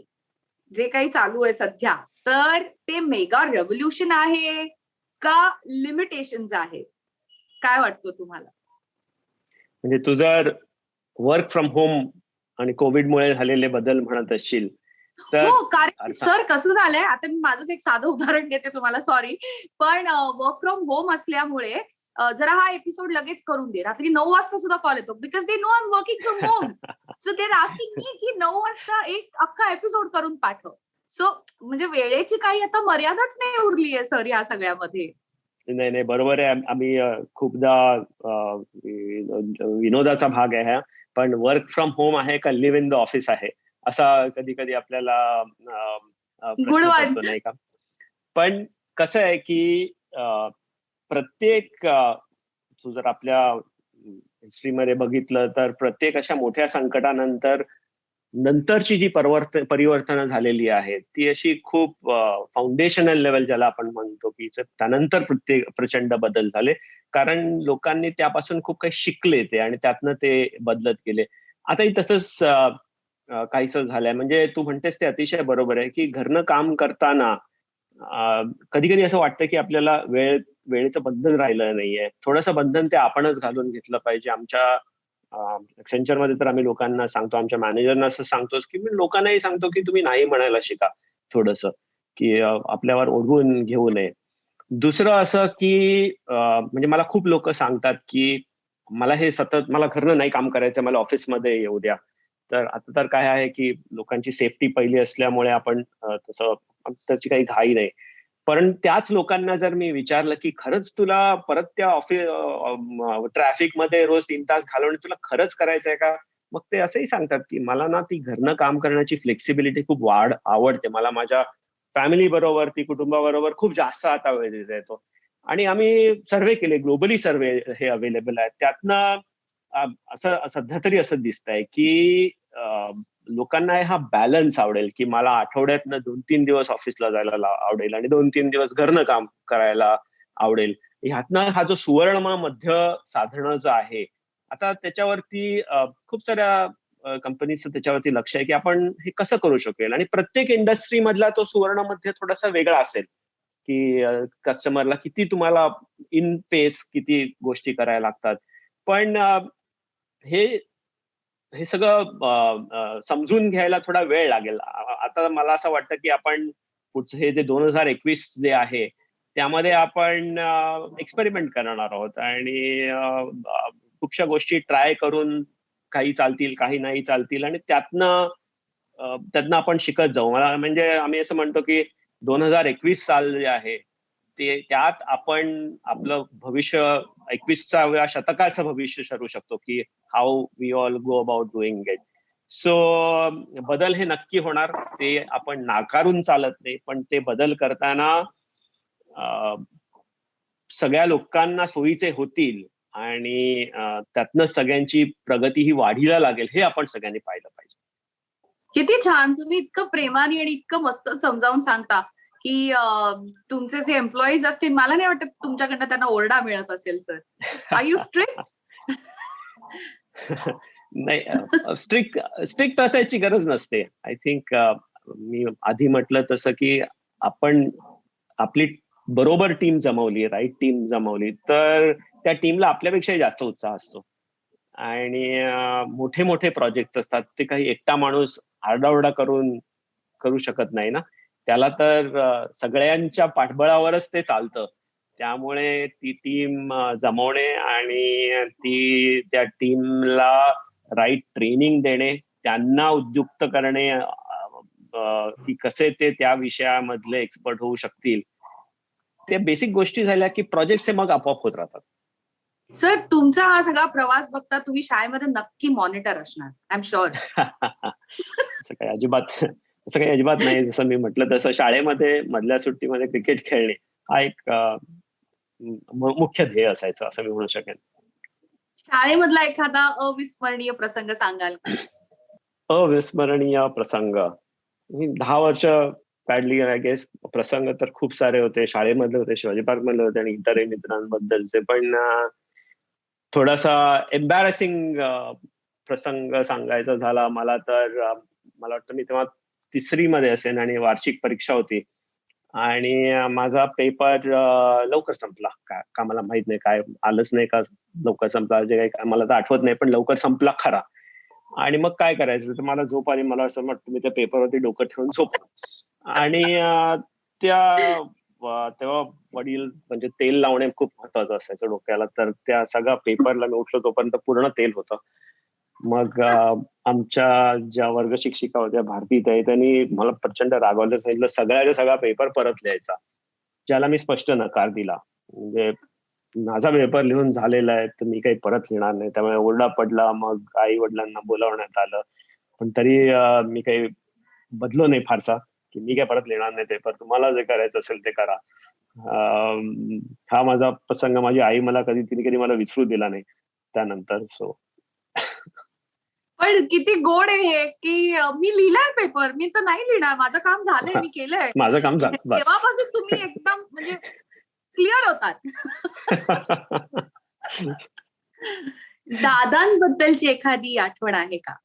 जे काही चालू आहे सध्या, तर ते मेगा रेव्होल्युशन आहे का लिमिटेशन्स आहे? काय वाटतं तुम्हाला? म्हणजे तू जर वर्क फ्रॉम होम आणि कोविडमुळे झालेले बदल म्हणत असशील तर हो, कारण अर्थात सर कसं झालंय, आता मी माझंच एक साधं उदाहरण देते तुम्हाला, सॉरी. पण वर्क फ्रॉम होम असल्यामुळे जरा हा एपिसोड लगेच करून दे. रात्री 9 वाजता सुद्धा कॉल येतो, because they know I am working from home. So they are asking me की 9 वाजता एक अख्खा एपिसोड करून पाठव. सो म्हणजे वेळेची काही आता मर्यादाच नाही उरली आहे सर या सगळ्यामध्ये. नाही नाही, बरोबर आहे. आम्ही खूपदा विनोदाचा भाग आहे हा, पण वर्क फ्रॉम होम आहे का लिव्ह इन द ऑफिस आहे असा कधी कधी आपल्याला गुड प्रश्न वन. पडतो, नाही का. पण कसं आहे की प्रत्येक तू जर आपल्या हिस्ट्रीमध्ये बघितलं तर प्रत्येक अशा मोठ्या संकटानंतर नंतरची जी परिवर्तनं झालेली आहेत ती अशी खूप फाउंडेशनल लेवल ज्याला आपण म्हणतो की त्यानंतर प्रत्येक प्रचंड बदल झाले, कारण लोकांनी त्यापासून खूप काही शिकले ते आणि त्यातनं ते बदलत गेले. आताही तसंच काहीसं झालंय. म्हणजे तू म्हणतेस ते अतिशय बरोबर आहे की घरनं काम करताना कधी कधी असं वाटतं की आपल्याला वेळेचं बंधन राहिलं नाहीये, थोडंसं बंधन ते आपणच घालून घेतलं पाहिजे. आमच्या Accenture मध्ये तर आम्ही लोकांना सांगतो, आमच्या मॅनेजरना असं सांगतोच की मी लोकांनाही सांगतो की तुम्ही नाही म्हणायला शिका थोडंसं, की आपल्यावर ओढवून घेऊ नये. दुसरं असं की म्हणजे मला खूप लोक सांगतात की मला हे सतत मला घरनं नाही काम करायचं, मला ऑफिसमध्ये येऊ द्या. तर आता तर काय आहे की लोकांची सेफ्टी पहिली असल्यामुळे आपण तसं त्याची काही घाई नाही. पण त्याच लोकांना जर मी विचारलं की खरंच तुला परत त्या ट्रॅफिकमध्ये रोज 3 तास घालवणं तुला खरंच करायचंय का, मग ते असंही सांगतात की मला ना ती घरनं काम करण्याची फ्लेक्सिबिलिटी खूप आवडते. मला माझ्या फॅमिली बरोबर, ती कुटुंबाबरोबर खूप जास्त आता वेळ देता येतो. आणि आम्ही सर्वे केले, ग्लोबली सर्वे हे अवेलेबल आहेत. त्यातनं असं सध्या तरी असं दिसतंय की लोकांना हा बॅलन्स आवडेल, की मला आठवड्यातनं 2-3 दिवस ऑफिसला जायला आवडेल आणि 2-3 दिवस घरनं काम करायला आवडेल. ह्यातनं हा जो सुवर्ण मध्य साधणं जो आहे, आता त्याच्यावरती खूप साऱ्या कंपनीचं त्याच्यावरती लक्ष आहे की आपण हे कसं करू शकेल, आणि प्रत्येक इंडस्ट्री मधला तो सुवर्ण मध्य थोडासा वेगळा असेल, की कस्टमरला किती तुम्हाला इन फेस किती गोष्टी करायला लागतात. पण हे हे सगळं समजून घ्यायला थोडा वेळ लागेल. आता मला असं वाटतं की आपण पुढचं हे जे 2021 जे आहे त्यामध्ये आपण एक्सपेरिमेंट करणार आहोत आणि खूपशा गोष्टी ट्राय करून काही चालतील, काही नाही चालतील आणि त्यातनं आपण शिकत जाऊ. मला म्हणजे आम्ही असं म्हणतो की 2021 साल जे आहे ते त्यात आपण आपलं भविष्य 21व्या शतकाचं भविष्य ठरवू शकतो की how we all go about doing it. So बदल हे नक्की होणार, ते आपण नाकारून चालत नाही, पण ते बदल करताना सगळ्या लोकांना सोयीचे होतील आणि त्यातनं सगळ्यांची प्रगती ही वाढीला लागेल, हे आपण सगळ्यांनी पाहिलं पाहिजे. किती छान, तुम्ही इतकं प्रेमाने आणि इतकं मस्त समजावून सांगता की तुमचे जे एम्प्लॉईज असतील, मला नाही वाटत तुमच्याकडनं त्यांना ओरडा मिळत असेल. Sir, are you strict? नाही, स्ट्रिक्ट असायची गरज नसते. आय थिंक मी आधी म्हटलं तसं की आपण आपली बरोबर टीम जमवली, राईट टीम जमवली, तर त्या टीमला आपल्यापेक्षाही जास्त उत्साह असतो. आणि मोठे मोठे प्रोजेक्ट असतात, ते काही एकटा माणूस आरडाओरडा करून करू शकत नाही ना. त्याला तर सगळ्यांच्या पाठबळावरच ते चालतं. त्यामुळे ती टीम जमवणे आणि त्या टीमला राईट ट्रेनिंग देणे, त्यांना उद्युक्त करणे, की कसे ते त्या विषयामधले एक्सपर्ट होऊ शकतील, त्या बेसिक गोष्टी झाल्या की प्रोजेक्ट मग आपोआप होत राहतात. सर, तुमचा हा सगळा प्रवास बघता तुम्ही शाळेमध्ये नक्की मॉनिटर असणार, आय एम शुअर. असं काही अजिबात नाही. जसं मी म्हटलं तसं शाळेमध्ये मधल्या सुट्टीमध्ये क्रिकेट खेळणे हा एक मुख्य ध्येय असायचं, असं मी म्हणू शकेन. शाळेमधला एखादा अविस्मरणीय प्रसंग सांगाल का? अविस्मरणीय प्रसंग, मी 10 वर्ष काढली, आय गेस. प्रसंग तर खूप सारे होते, शाळेमधले होते, शिवाजी पार्क मधले होते आणि इतरही मित्रांबद्दलचे. पण थोडासा एम्बॅरेसिंग प्रसंग सांगायचा झाला मला, तर मला वाटतं मी तेव्हा 3री मध्ये असेन आणि वार्षिक परीक्षा होती आणि माझा पेपर लवकर संपला. का मला माहित नाही, काय आलंच नाही का लवकर संपला, जे काही मला तर आठवत नाही, पण लवकर संपला खरा. आणि मग काय करायचं, तर मला झोप आली. मला असं वाटतं मी त्या पेपरवरती डोकं ठेवून झोपलो आणि तेव्हा वडील म्हणजे तेल लावणे खूप महत्वाचं असायचं डोक्याला, तर त्या सगळ्या पेपरला मी उठलो तोपर्यंत पूर्ण तेल होतं. मग आमच्या ज्या वर्ग शिक्षिका होत्या, भारती ताई, त्यांनी मला प्रचंड रागावलं, सांगितलं सगळ्याचा सगळा पेपर परत लिहायचा, ज्याला मी स्पष्ट नकार दिला. म्हणजे माझा पेपर लिहून झालेला आहे, तर मी काही परत लिहिणार नाही. त्यामुळे ओरडा पडला. मग आई वडिलांना बोलावण्यात आलं, पण तरी मी काही बदलो नाही फारसा, की मी काय परत लिहिणार नाही पेपर, तुम्हाला जे करायचं असेल ते करा. हा माझा प्रसंग, माझी आई मला तिने कधी मला विसरू दिला नाही त्यानंतर. सो पण किती गोड आहे हे, की मी लिहिलाय पेपर, मी तर नाही लिहिणार, माझं काम झालंय, मी केलंय. माझं काम झालं बस. तेव्हापासून तुम्ही एकदम म्हणजे क्लिअर होतात. दादांबद्दलची एखादी आठवण आहे का?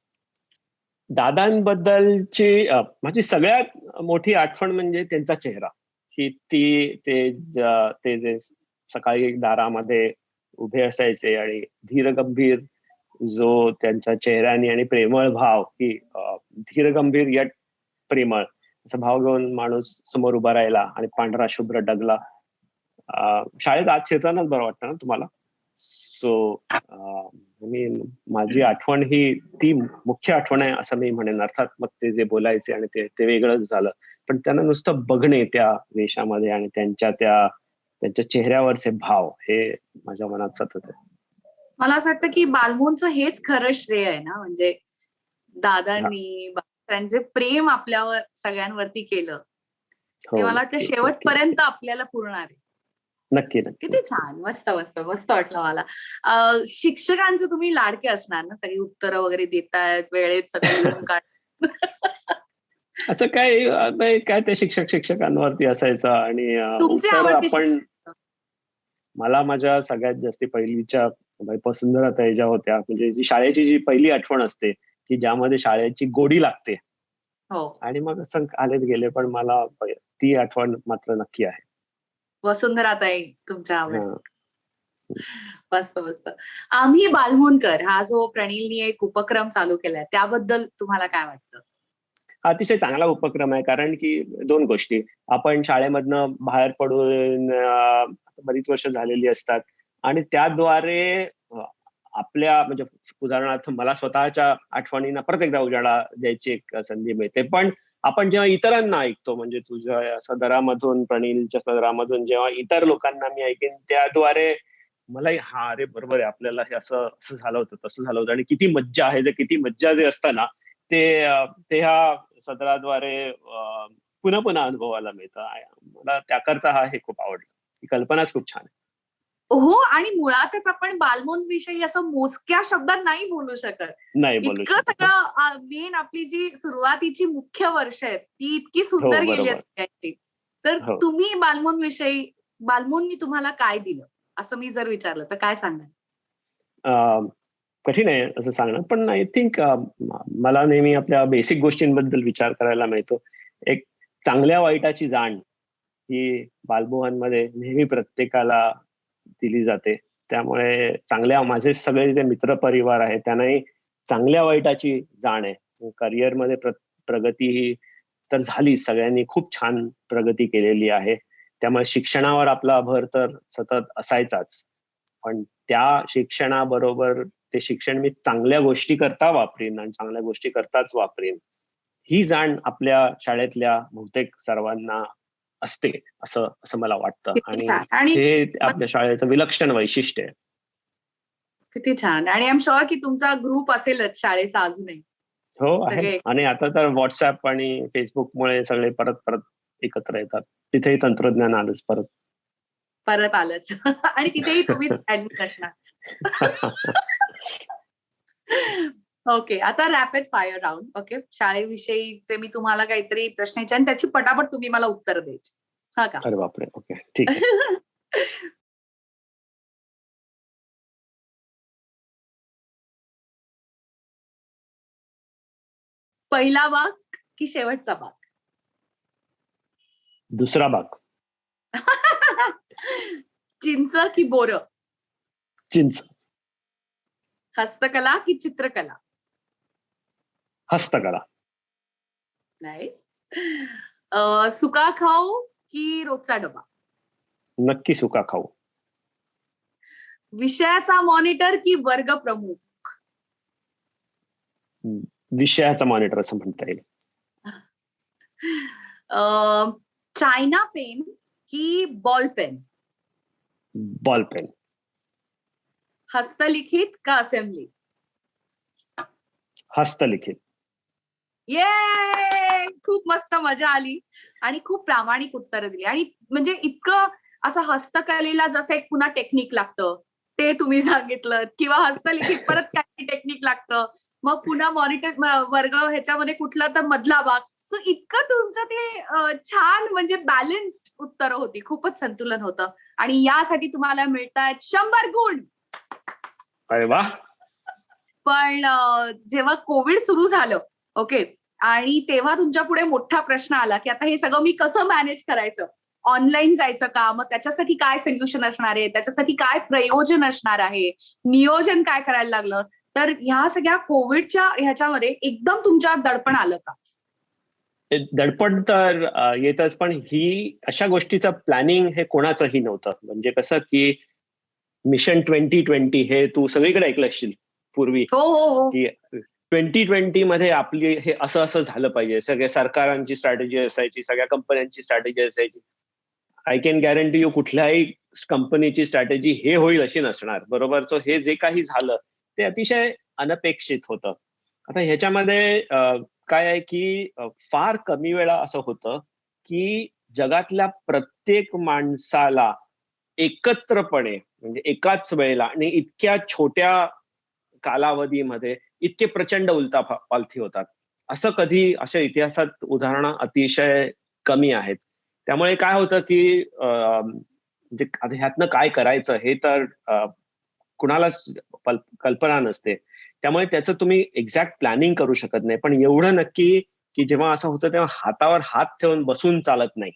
दादांबद्दलची माझी सगळ्यात मोठी आठवण म्हणजे त्यांचा चेहरा, की ते जे सकाळी दारामध्ये उभे असायचे आणि धीरगंभीर जो त्यांच्या चेहऱ्याने आणि प्रेमळ भाव, की धीरगंभीर यट प्रेमळ असा भाव घेऊन माणूस समोर उभा राहिला आणि पांढरा शुभ्र डगला. शाळेत आत शिरतानाच बरं वाटतं ना तुम्हाला. सो मी माझी आठवण ही ती मुख्य आठवण आहे असं मी म्हणेन. अर्थात मग ते जे बोलायचे आणि ते वेगळंच झालं, पण त्यांना नुसतं बघणे त्या वेशामध्ये आणि त्यांच्या चेहऱ्यावरचे भाव हे माझ्या मनात सतत आहे. मला असं वाटतं की बालमोहनचं हेच खरं श्रेय आहे ना, म्हणजे दादांनी त्यांचे प्रेम आपल्यावर सगळ्यांवरती केलं, ते हो, मला वाटतं नक्की, शेवटपर्यंत आपल्याला पुरणार आहे. नक्की, नक्की. किती छान, मस्त मस्त मस्त वाटलं मला. शिक्षकांचे तुम्ही लाडके असणार ना, सगळी उत्तरं वगैरे देतायत वेळेत, सगळं लिहून काढ. असं काय ते शिक्षकांवरती असायचं आणि तुमचे उत्तर आवडते आपण. शिक्षक? मला माझ्या सगळ्यात जास्ती पहिलीच्या वसुंधराताई ज्या होत्या, म्हणजे जी शाळेची जी पहिली आठवण असते, की ज्यामध्ये शाळेची गोडी लागते. हो, आणि मग असं आलेत गेले, पण मला ती आठवण मात्र नक्की आहे. वसुंधराताई तुमच्या हा. आवडते. मस्त मस्त. आम्ही बालमोहनकर हा जो प्रणीलनी एक उपक्रम चालू केलाय, त्याबद्दल तुम्हाला काय वाटतं? अतिशय चांगला उपक्रम आहे, कारण की 2 गोष्टी. आपण शाळेमधनं बाहेर पडून बरीच वर्ष झालेली असतात आणि त्याद्वारे आपल्या म्हणजे उदाहरणार्थ मला स्वतःच्या आठवणींना परत एकदा उजाळा द्यायची एक संधी मिळते. पण आपण जेव्हा इतरांना ऐकतो, म्हणजे तुझ्या या सदरामधून, प्रणीलच्या सदरामधून जेव्हा इतर लोकांना मी ऐकेन, त्याद्वारे मलाही अरे बरोबर आहे, आपल्याला हे असं असं झालं होतं, तसं झालं होतं आणि किती मज्जा आहे, किती मज्जा जे असतं ना, ते ह्या सदराद्वारे पुन्हा पुन्हा अनुभवायला मिळतं. मला त्याकरता हे खूप आवडलं. ही कल्पनाच खूप छान आहे. हो, आणि मुळातच आपण बालमोन विषयी असं मोजक्या शब्दात नाही बोलू शकत. नाही बोलू इतकं शकत. सगळं मेन आपली जी सुरुवातीची मुख्य वर्ष आहेत ती इतकी हो, सुंदर गेली आहेत बरोबर. सगळ्यांची. तर हो. तुम्ही बालमोन विषयी, बालमोननी तुम्हाला काय दिलं असं मी जर विचारलं तर काय सांगाल? कठीण आहे असं सांगणं, पण आय थिंक मला नेहमी आपल्या बेसिक गोष्टींबद्दल विचार करायला मिळतो. एक चांगल्या वाईटाची जाण ही बालमोहनमध्ये नेहमी प्रत्येकाला दिली जाते. त्यामुळे माझे सगळे जे मित्रपरिवार आहेत त्यांनाही चांगल्या वाईटाची जाण आहे. करिअरमध्ये प्रगती ही तर झालीच. सगळ्यांनी खूप छान प्रगती केलेली आहे. त्यामुळे शिक्षणावर आपला भर तर सतत असायचाच. पण त्या शिक्षणाबरोबर ते शिक्षण मी चांगल्या गोष्टी करता वापरीन आणि चांगल्या गोष्टी करताच वापरीन. ही जाण आपल्या शाळेतल्या बहुतेक सर्वांना असते असं असं मला वाटतं किती आणि छान. आणि हे आपल्या शाळेचं विलक्षण वैशिष्ट्य आहे. किती छान. आणि आय एम शुअर की तुमचा ग्रुप असेलच शाळेचा अजूनही. हो, आहे ना. सगळे आणि आता तर WhatsApp आणि Facebookमुळे सगळे परत परत एकत्र येतात. तिथेही तंत्रज्ञान आलंच परत. परत आलंच. आणि तिथेही तुम्हीच ऍडमिन असणार. ओके, आता रॅपिड फायर राऊंड. ओके, शाळेविषयीचे मी तुम्हाला काहीतरी प्रश्न विचारेन, त्याची पटापट तुम्ही मला उत्तर द्यायची. हा का? अरे बापरे! ओके, ठीक आहे. पहिला भाग की शेवटचा भाग? दुसरा भाग. चिंच की बोरं? चिंच. हस्तकला की चित्रकला? हस्तकला. नाईस. सुका खाऊ की रोजचा डबा? नक्की सुका खाऊ. विषयाचा मॉनिटर की वर्ग प्रमुख? विषयाचा मॉनिटर असं म्हणता येईल. चायना पेन की बॉल पेन? Ball pen. हस्तलिखित का असेंब्ली? हस्तलिखित. ये, खूप मस्त मजा आली आणि खूप प्रामाणिक उत्तरं दिली. आणि म्हणजे इतकं असं हस्तकलेला जसं एक पुन्हा टेक्निक लागतं ते तुम्ही सांगितलं, किंवा हस्तलिखित परत काही टेक्निक लागतं, मग पुन्हा मॉनिटर वर्ग ह्याच्यामध्ये कुठला तर मधला भाग. सो इतकं तुमचं ते छान म्हणजे बॅलन्स्ड उत्तरं होती. खूपच संतुलन होतं आणि यासाठी तुम्हाला मिळतायत 100 गुण. अरे वा. पण जेव्हा कोविड सुरू झालं, ओके, आणि तेव्हा तुमच्या पुढे मोठा प्रश्न आला की आता हे सगळं मी कसं मॅनेज करायचं? ऑनलाईन जायचं का? मग त्याच्यासाठी काय सोल्युशन असणार आहे? त्याच्यासाठी काय प्रयोजन असणार आहे? नियोजन काय करायला लागलं? तर ह्या सगळ्या कोविडच्या ह्याच्यामध्ये एकदम तुमच्यावर दडपण आलं का? दडपण तर येतच, पण ही अशा गोष्टीचं प्लॅनिंग हे कोणाचंही नव्हतं. म्हणजे कसं की मिशन 2020 हे तू सगळीकडे ऐकलं असशील पूर्वी, हो हो हो. की 2020 मध्ये आपली हे असं असं झालं पाहिजे. सगळ्या सरकारांची स्ट्रॅटेजी असायची, सगळ्या कंपन्यांची स्ट्रॅटेजी असायची. आय कॅन गॅरंटी यू कुठल्याही कंपनीची स्ट्रॅटेजी हे होईल अशी नसणार. बरोबर. सो हे जे काही झालं ते अतिशय अनपेक्षित होतं. आता ह्याच्यामध्ये काय आहे की फार कमी वेळा असं होतं की जगातल्या प्रत्येक माणसाला एकत्रपणे म्हणजे एकाच वेळेला आणि इतक्या छोट्या कालावधीमध्ये इतके प्रचंड उलथापालथी होतात. असं कधी अशा इतिहासात उदाहरणं अतिशय कमी आहेत. त्यामुळे काय होतं की म्हणजे आता ह्यातनं काय करायचं हे तर कुणालाच कल्पना नसते. त्यामुळे त्याचं तुम्ही एक्झॅक्ट प्लॅनिंग करू शकत नाही. पण एवढं नक्की की जेव्हा असं होतं तेव्हा हातावर हात ठेवून बसून चालत नाही.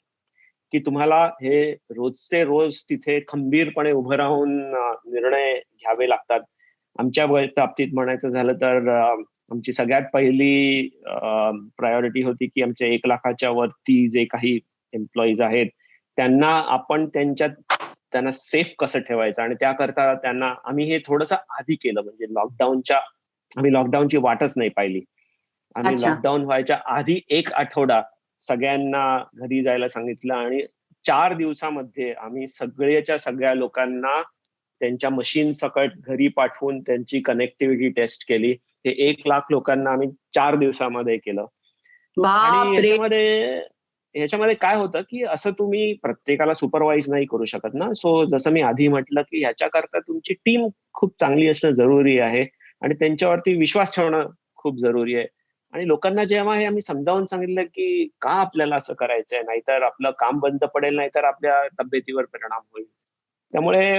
की तुम्हाला हे रोजचे रोज तिथे खंबीरपणे उभं राहून निर्णय घ्यावे लागतात. आमच्या बाबतीत म्हणायचं झालं तर आमची सगळ्यात पहिली प्रायोरिटी होती की आमच्या 1 लाखाच्या वरती जे काही एम्प्लॉईज आहेत त्यांना आपण त्यांना सेफ कसं ठेवायचं आणि त्याकरता त्यांना आम्ही हे थोडंसं आधी केलं. म्हणजे आम्ही लॉकडाऊनची वाटच नाही पाहिली. आम्ही अच्छा. लॉकडाऊन व्हायच्या आधी 1 आठवडा सगळ्यांना घरी जायला सांगितलं आणि 4 दिवसामध्ये आम्ही सगळ्याच्या सगळ्या लोकांना त्यांच्या मशीन सकट घरी पाठवून त्यांची कनेक्टिव्हिटी टेस्ट केली हे 1,00,000 लोकांना आम्ही 4 दिवसामध्ये केलं. आणि बापरे! ह्याच्यामध्ये काय होतं, की असं तुम्ही प्रत्येकाला सुपरवाईज नाही करू शकत ना. सो जसं मी आधी म्हटलं, की ह्याच्याकरता तुमची टीम खूप चांगली असणं जरुरी आहे आणि त्यांच्यावरती विश्वास ठेवणं खूप जरुरी आहे. आणि लोकांना जेव्हा हे आम्ही समजावून सांगितलं, की का आपल्याला असं करायचंय, नाहीतर आपलं काम बंद पडेल, नाहीतर आपल्या तब्येतीवर परिणाम होईल. त्यामुळे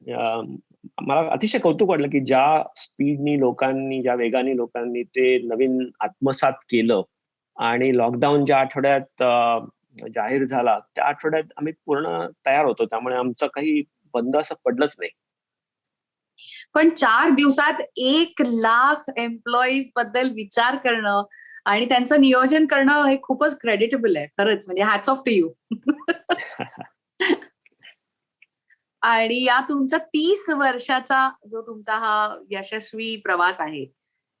अ, मला अतिशय कौतुक वाटलं, की ज्या स्पीडनी लोकांनी, ज्या वेगाने लोकांनी ते नवीन आत्मसात केलं आणि लॉकडाऊन ज्या आठवड्यात जाहीर झाला, त्या आठवड्यात आम्ही पूर्ण तयार होतो. त्यामुळे आमचं काही बंद असं पडलंच नाही. पण 4 दिवसात 1,00,000 एम्प्लॉईज बद्दल विचार करणं आणि त्यांचं नियोजन करणं हे खूपच क्रेडिटेबल आहे. खरंच म्हणजे हॅट्स ऑफ टू यू. आणि या तुमच्या 30 वर्षाचा जो तुमचा हा यशस्वी प्रवास आहे,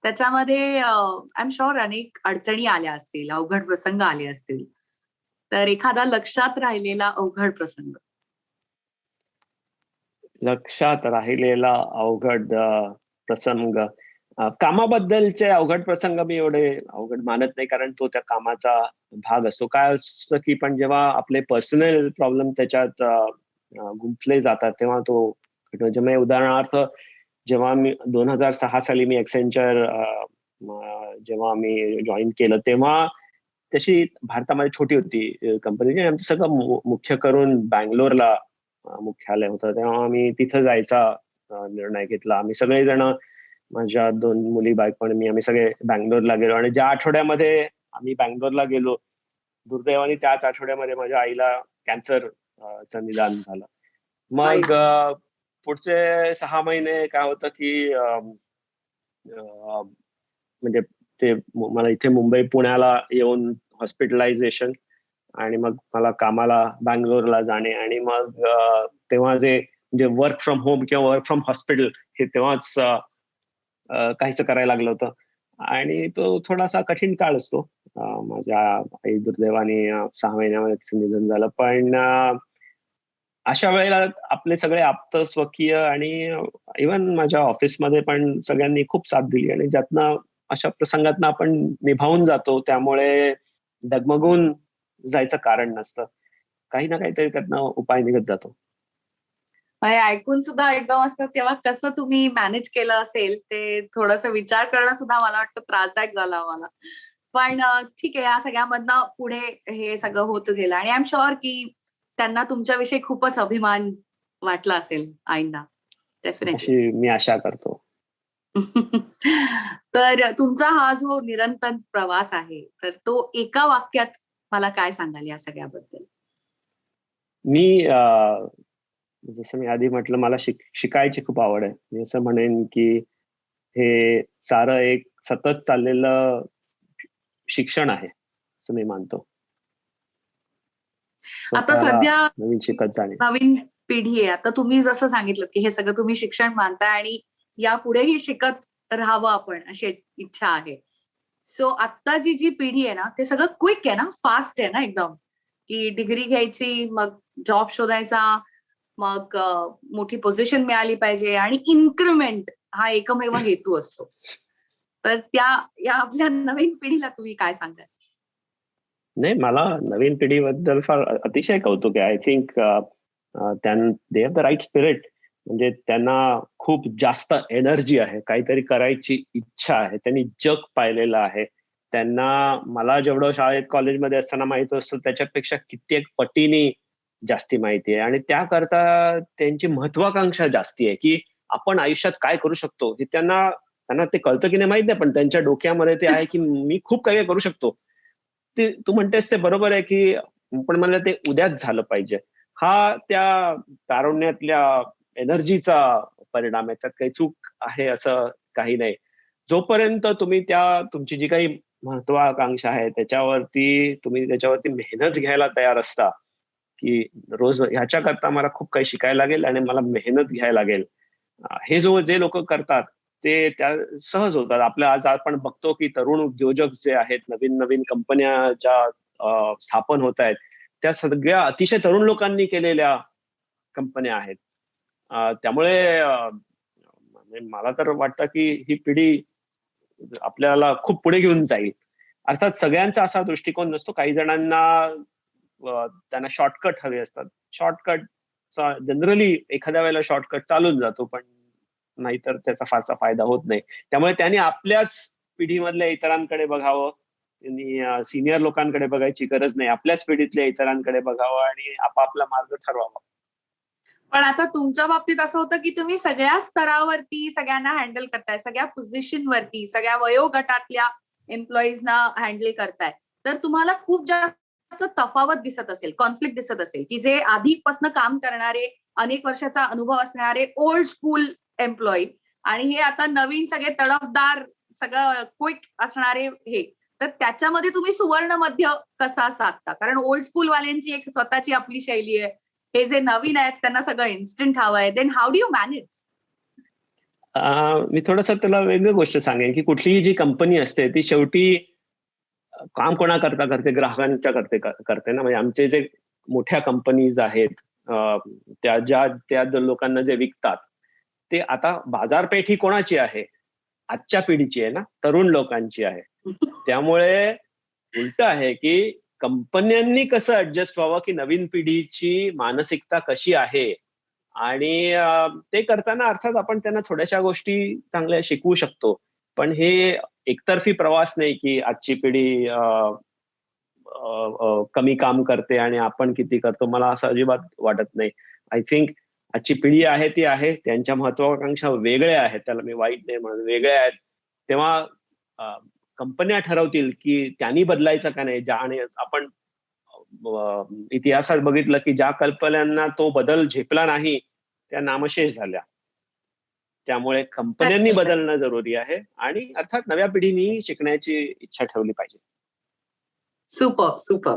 त्याच्यामध्ये आय एम शुअर अनेक अडचणी आल्या असतील, अवघड प्रसंग आले असतील. तर एखादा लक्षात राहिलेला अवघड प्रसंग? लक्षात राहिलेला अवघड प्रसंग. कामाबद्दलचे अवघड प्रसंग मी एवढे अवघड मानत नाही, कारण तो त्या कामाचा भाग असतो. काय असतं, की पण जेव्हा आपले पर्सनल प्रॉब्लेम त्याच्यात गुंफले जातात, तेव्हा तो म्हणजे मी उदाहरणार्थ जेव्हा मी 2006 साली मी Accenture जेव्हा मी जॉइन केलं, तेव्हा तशी भारतामध्ये छोटी होती कंपनी. आमचं सगळं मुख्य करून बंगलोरला मुख्यालय होतं. तेव्हा आम्ही तिथं जायचा निर्णय घेतला. आम्ही सगळेजण, माझ्या 2 मुली, बायको आणि मी, आम्ही सगळे बंगलोरला गेलो आणि ज्या आठवड्यामध्ये आम्ही बंगलोरला गेलो, दुर्दैवाने त्याच आठवड्यामध्ये माझ्या आईला कॅन्सर चं निदान झालं. आई मग पुढचे 6 महिने काय होतं, की अ, म्हणजे ते मला इथे मुंबई, पुण्याला येऊन हॉस्पिटलायझेशन आणि मग मला कामाला बंगलोरला जाणे आणि मग तेव्हा जे म्हणजे वर्क फ्रॉम होम किंवा वर्क फ्रॉम हॉस्पिटल हे तेव्हाच काहीसं करायला लागलं होतं आणि तो थोडासा कठीण काळ असतो. माझ्या आई दुर्दैवाने 6 महिन्यामध्ये तिचं निधन झालं. पण अशा वेळेला आपले सगळे आप्त स्वकीय आणि इव्हन माझ्या ऑफिसमध्ये पण सगळ्यांनी खूप साथ दिली आणि ज्यातनं अशा प्रसंगातनं आपण निभावून जातो. त्यामुळे डगमगून जायचं कारण नसतं. काही ना काहीतरी त्यातनं उपाय निघत जातो. म्हणजे ऐकून सुद्धा एकदम असं तेव्हा कसं तुम्ही मॅनेज केलं असेल, ते थोडंसं विचार करणं सुद्धा मला वाटतं त्रासदायक झालं आम्हाला. पण ठीक आहे, या सगळ्यामधनं पुढे हे सगळं होत गेलं आणि आय एम शुअर की त्यांना तुमच्याविषयी खूपच अभिमान वाटला असेल आईंना. डेफिनेटली. अशी मी आशा करतो. तर तुमचा हा जो निरंतर प्रवास आहे, तर तो एका वाक्यात मला काय सांगाल या सगळ्याबद्दल? मी जसं मी आधी म्हटलं, मला शिकायची खूप आवड आहे. मी असं म्हणेन, की हे सारं एक सतत चाललेलं शिक्षण आहे, असं मी मानतो. आता स्वतःला सध्या नवीन शिकत जाणे. नवीन पिढी आहे. आता तुम्ही जसं सांगितलं, की हे सगळं तुम्ही शिक्षण मानताय आणि यापुढेही शिकत राहावं आपण अशी इच्छा आहे. सो आत्ताची जी पिढी आहे ना, ते सगळं क्विक आहे ना, फास्ट आहे ना एकदम, की डिग्री घ्यायची, मग जॉब शोधायचा, मग मोठी पोझिशन मिळाली पाहिजे आणि इन्क्रिमेंट हा एकमेव हेतू असतो. तर या आपल्या नवीन पिढीला तुम्ही काय सांगाल? नाही, मला नवीन पिढीबद्दल फार अतिशय कौतुक आहे. I think they have the right spirit. म्हणजे त्यांना खूप जास्त एनर्जी आहे. काहीतरी करायची इच्छा आहे. त्यांनी जग पाहिलेलं आहे. त्यांना मला जेवढं शाळेत, कॉलेजमध्ये असताना माहीत असतं त्याच्यापेक्षा कित्येक पटीने जास्ती माहिती आहे आणि त्याकरता त्यांची महत्वाकांक्षा जास्ती आहे, की आपण आयुष्यात काय करू शकतो हे त्यांना त्यांना ते कळतं की नाही माहीत नाही, पण त्यांच्या डोक्यामध्ये ते आहे, की मी खूप काही करू शकतो. ते तू म्हणतेस ते बरोबर आहे, की पण मला ते उद्याच झालं पाहिजे. हा त्या तारुण्यातल्या एनर्जीचा परिणाम आहे. त्यात काही चूक आहे असं काही नाही. जोपर्यंत तुम्ही तुमची जी काही महत्वाकांक्षा आहे त्याच्यावरती मेहनत घ्यायला तयार असता, की रोज ह्याच्याकरता मला खूप काही शिकायला लागेल आणि मला मेहनत घ्यायला लागेल. हे जे लोकं करतात ते त्या सहज होतात. आज आपण बघतो, की तरुण उद्योजक जे आहेत, नवीन-नवीन कंपन्या ज्या स्थापन होत आहेत, त्या सगळ्या अतिशय तरुण लोकांनी केलेल्या कंपन्या आहेत. त्यामुळे म्हणजे मला तर वाटतं, की ही पिढी आपल्याला खूप पुढे घेऊन जाईल. अर्थात सगळ्यांचा असा दृष्टिकोन नसतो. काही जणांना त्यांना शॉर्टकट हवे असतात. शॉर्टकटचा जनरली एखाद्या वेळेला शॉर्टकट चालून जातो, पण नाहीतर त्याचा फारसा फायदा होत नाही. त्यामुळे त्यांनी आपल्याच पिढीमधल्या इतरांकडे बघावं. त्यांनी सिनियर लोकांकडे बघायची गरज नाही. आपल्याच पिढीतल्या इतरांकडे बघावं आणि आपापला मार्ग ठरवावा. पण आता तुमच्या बाबतीत असं होतं की तुम्ही सगळ्या स्तरावरती सगळ्यांना हँडल करताय, सगळ्या पोझिशन वरती, सगळ्या वयोगटातल्या एम्प्लॉईजना हँडल करताय. तर तुम्हाला खूप जास्त तफावत दिसत असेल, कॉन्फ्लिक्ट दिसत असेल, की जे आधीपासून काम करणारे, अनेक वर्षाचा अनुभव असणारे ओल्ड स्कूल एम्प्लॉई आणि हे आता नवीन सगळे तडफदार, सगळं क्विक असणारे हे. तर त्याच्यामध्ये तुम्ही सुवर्ण मध्य कसा साधता? कारण ओल्ड स्कूल वाल्यांची एक स्वतःची आपली शैली आहे. हे जे नवीन आहेत त्यांना सगळं इन्स्टंट हवंय. Then how do you manage? मी थोडंसं तुला वेगळी गोष्ट सांगेन, की कुठलीही जी कंपनी असते ती शेवटी काम कोणाकरता करते? ग्राहकांच्या करते ना. म्हणजे आमचे जे मोठ्या कंपनीज आहेत, त्या लोकांना जे विकतात, ते आता बाजारपेठ ही कोणाची आहे? आजच्या पिढीची आहे ना, तरुण लोकांची आहे. त्यामुळे उलटं आहे, की कंपन्यांनी कसं ऍडजस्ट व्हावं, की नवीन पिढीची मानसिकता कशी आहे आणि ते करताना अर्थात आपण त्यांना थोड्याशा गोष्टी चांगल्या शिकवू शकतो. पण हे एकतर्फी प्रवास नाही, की आजची पिढी कमी काम करते आणि आपण किती करतो. मला असं अजिबात वाटत नाही. आय थिंक आजची पिढी आहे ती आहे. त्यांच्या महत्वाकांक्षा वेगळ्या आहेत. त्याला मी वाईट नाही म्हणत, वेगळ्या आहेत. तेव्हा कंपन्या ठरवतील, की त्यांनी बदलायचं का नाही. आणि आपण इतिहासात बघितलं, की ज्या कल्पनांना तो बदल झेपला नाही, त्या नामशेष झाल्या. त्यामुळे कंपन्यांनी बदलणं जरुरी आहे आणि अर्थात नव्या पिढीने शिकण्याची इच्छा ठेवली पाहिजे. Super, super.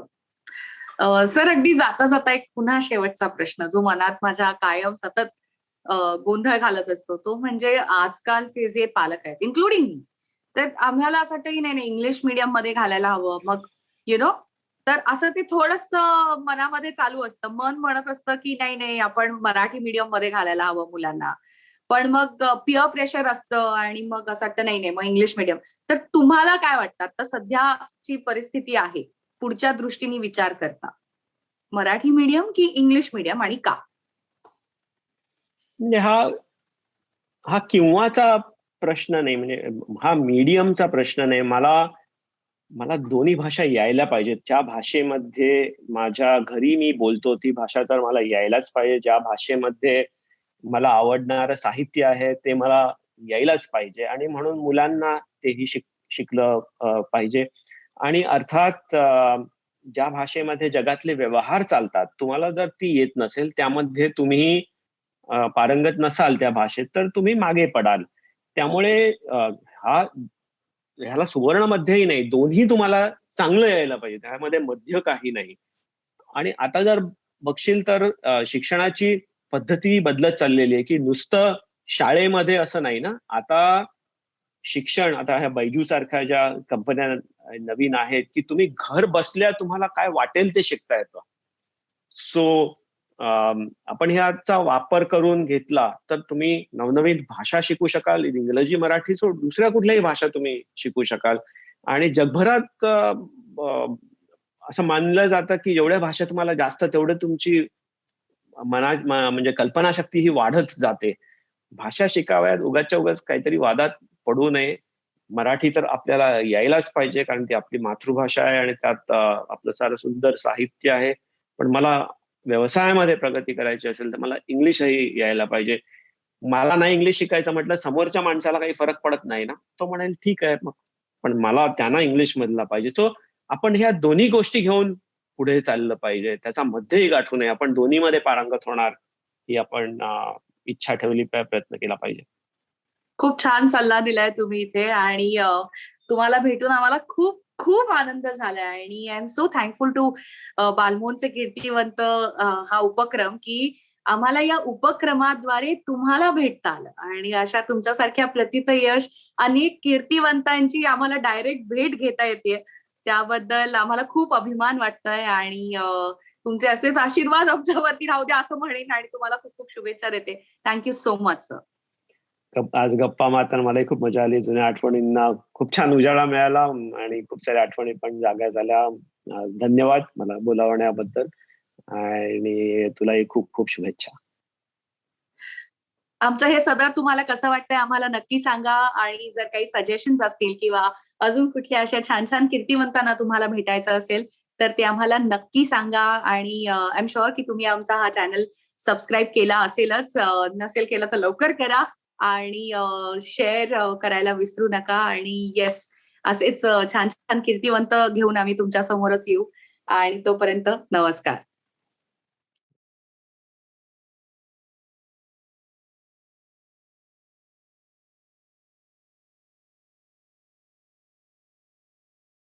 सर, अगदी जाता जाता एक पुन्हा शेवटचा प्रश्न जो मनात माझ्या कायम सतत गोंधळ घालत असतो, तो म्हणजे आजकालचे जे पालक आहेत, इन्क्लुडिंग मी, तर आम्हाला असं वाटतं की नाही नाही इंग्लिश मीडियम मध्ये घालायला हवं. मग तर असं ते थोडंसं मनामध्ये चालू असतं. मन म्हणत असतं की नाही नाही आपण मराठी मीडियम मध्ये घालायला हवं मुलांना. पण मग पिअर प्रेशर असतं आणि मग असं वाटतं नाही नाही मग इंग्लिश मीडियम. तर तुम्हाला काय वाटतं आता सध्याची परिस्थिती आहे, पुढच्या दृष्टीने विचार करता, मराठी मीडियम की इंग्लिश मीडियम आणि का? म्हणजे हा हा किंवाचा प्रश्न नाही, म्हणजे हा मीडियमचा प्रश्न नाही. मला मला दोन्ही भाषा यायला पाहिजेत. ज्या भाषेमध्ये माझ्या घरी मी बोलतो ती भाषा तर मला यायलाच पाहिजे. ज्या भाषेमध्ये मला आवडणारं साहित्य आहे ते मला यायलाच पाहिजे आणि म्हणून मुलांना तेही शिकलं पाहिजे. आणि अर्थात ज्या भाषेमध्ये जगातले व्यवहार चालतात, तुम्हाला जर ती येत नसेल, त्यामध्ये तुम्ही पारंगत नसाल त्या भाषेत, तर तुम्ही मागे पडाल. त्यामुळे हा ह्याला सुवर्ण मध्यही नाही, दोन्ही तुम्हाला चांगलं यायला पाहिजे. त्यामध्ये मध्य काही नाही. आणि आता जर बघशील तर शिक्षणाची पद्धती बदलत चाललेली आहे, की नुसतं शाळेमध्ये असं नाही ना. आता शिक्षण, आता ह्या बैजू सारख्या ज्या कंपन्या नवीन आहेत, की तुम्ही घर बसल्या तुम्हाला काय वाटेल ते शिकता येतं. सो आपण ह्याचा वापर करून घेतला तर तुम्ही नवनवीन भाषा शिकू शकाल. इंग्रजी, मराठी सोड दुसऱ्या कुठल्याही भाषा तुम्ही शिकू शकाल. आणि जगभरात असं मानलं जातं, की जेवढ्या भाषा तुम्हाला जास्त तेवढं तुमची म्हणजे कल्पनाशक्ती ही वाढत जाते. भाषा शिकाव्यात, उगाचच्या उगाच काहीतरी वादात पडू नये. मराठी तर आपल्याला यायलाच पाहिजे, कारण ती आपली मातृभाषा आहे आणि त्यात आपलं सारं सुंदर साहित्य आहे. पण मला व्यवसायामध्ये प्रगती करायची असेल तर मला इंग्लिशही यायला पाहिजे. मला नाही इंग्लिश शिकायचं म्हटलं, समोरच्या माणसाला काही फरक पडत नाही ना. तो म्हणेल ठीक आहे मग. पण मला त्यांना इंग्लिश मधला पाहिजे. सो आपण ह्या दोन्ही गोष्टी घेऊन पुढे चाललं पाहिजे. त्याचा मध्यही गाठू नये. आपण दोन्हीमध्ये पारंगत होणार ही आपण इच्छा ठेवली, प्रयत्न केला पाहिजे. खूप छान सल्ला दिलाय तुम्ही इथे आणि तुम्हाला भेटून आम्हाला खूप खूप आनंद झालाय आणि I am so thankful to बालमोहनचे कीर्तिवंत हा उपक्रम, की आम्हाला या उपक्रमाद्वारे तुम्हाला भेटता आलं आणि अशा तुमच्यासारख्या प्रतित यश अनेक कीर्तिवंतांची आम्हाला डायरेक्ट भेट घेता येते. त्याबद्दल आम्हाला खूप अभिमान वाटतोय आणि तुमचे असेच आशीर्वाद आमच्यावरती राहू द्या असं म्हणेन आणि तुम्हाला खूप खूप शुभेच्छा देते. Thank you so much sir. आज गप्पा मारताना मलाही खूप मजा आली. जुन्या आठवणींना खूप छान उजाळा मिळाला आणि खूप साऱ्या आठवणी पण जाग्या झाल्या. धन्यवाद मला बोलावण्याबद्दल आणि तुलाही खूप खूप शुभेच्छा. आमचं हे सदर तुम्हाला कसं वाटतंय आम्हाला नक्की सांगा, आणि जर काही सजेशन्स असतील किंवा अजून कुठल्या अशा छान छान कीर्तिवंतांना तुम्हाला भेटायचं असेल तर ते आम्हाला नक्की सांगा. आणि आय एम शुअर की तुम्ही आमचा हा चॅनल सबस्क्राईब केला असेलच, नसेल केला तर लवकर करा आणि शेअर करायला विसरू नका. आणि येस, असेच छान छान कीर्तिवंत घेऊन आम्ही तुमच्या समोरच येऊ. आणि तोपर्यंत नमस्कार.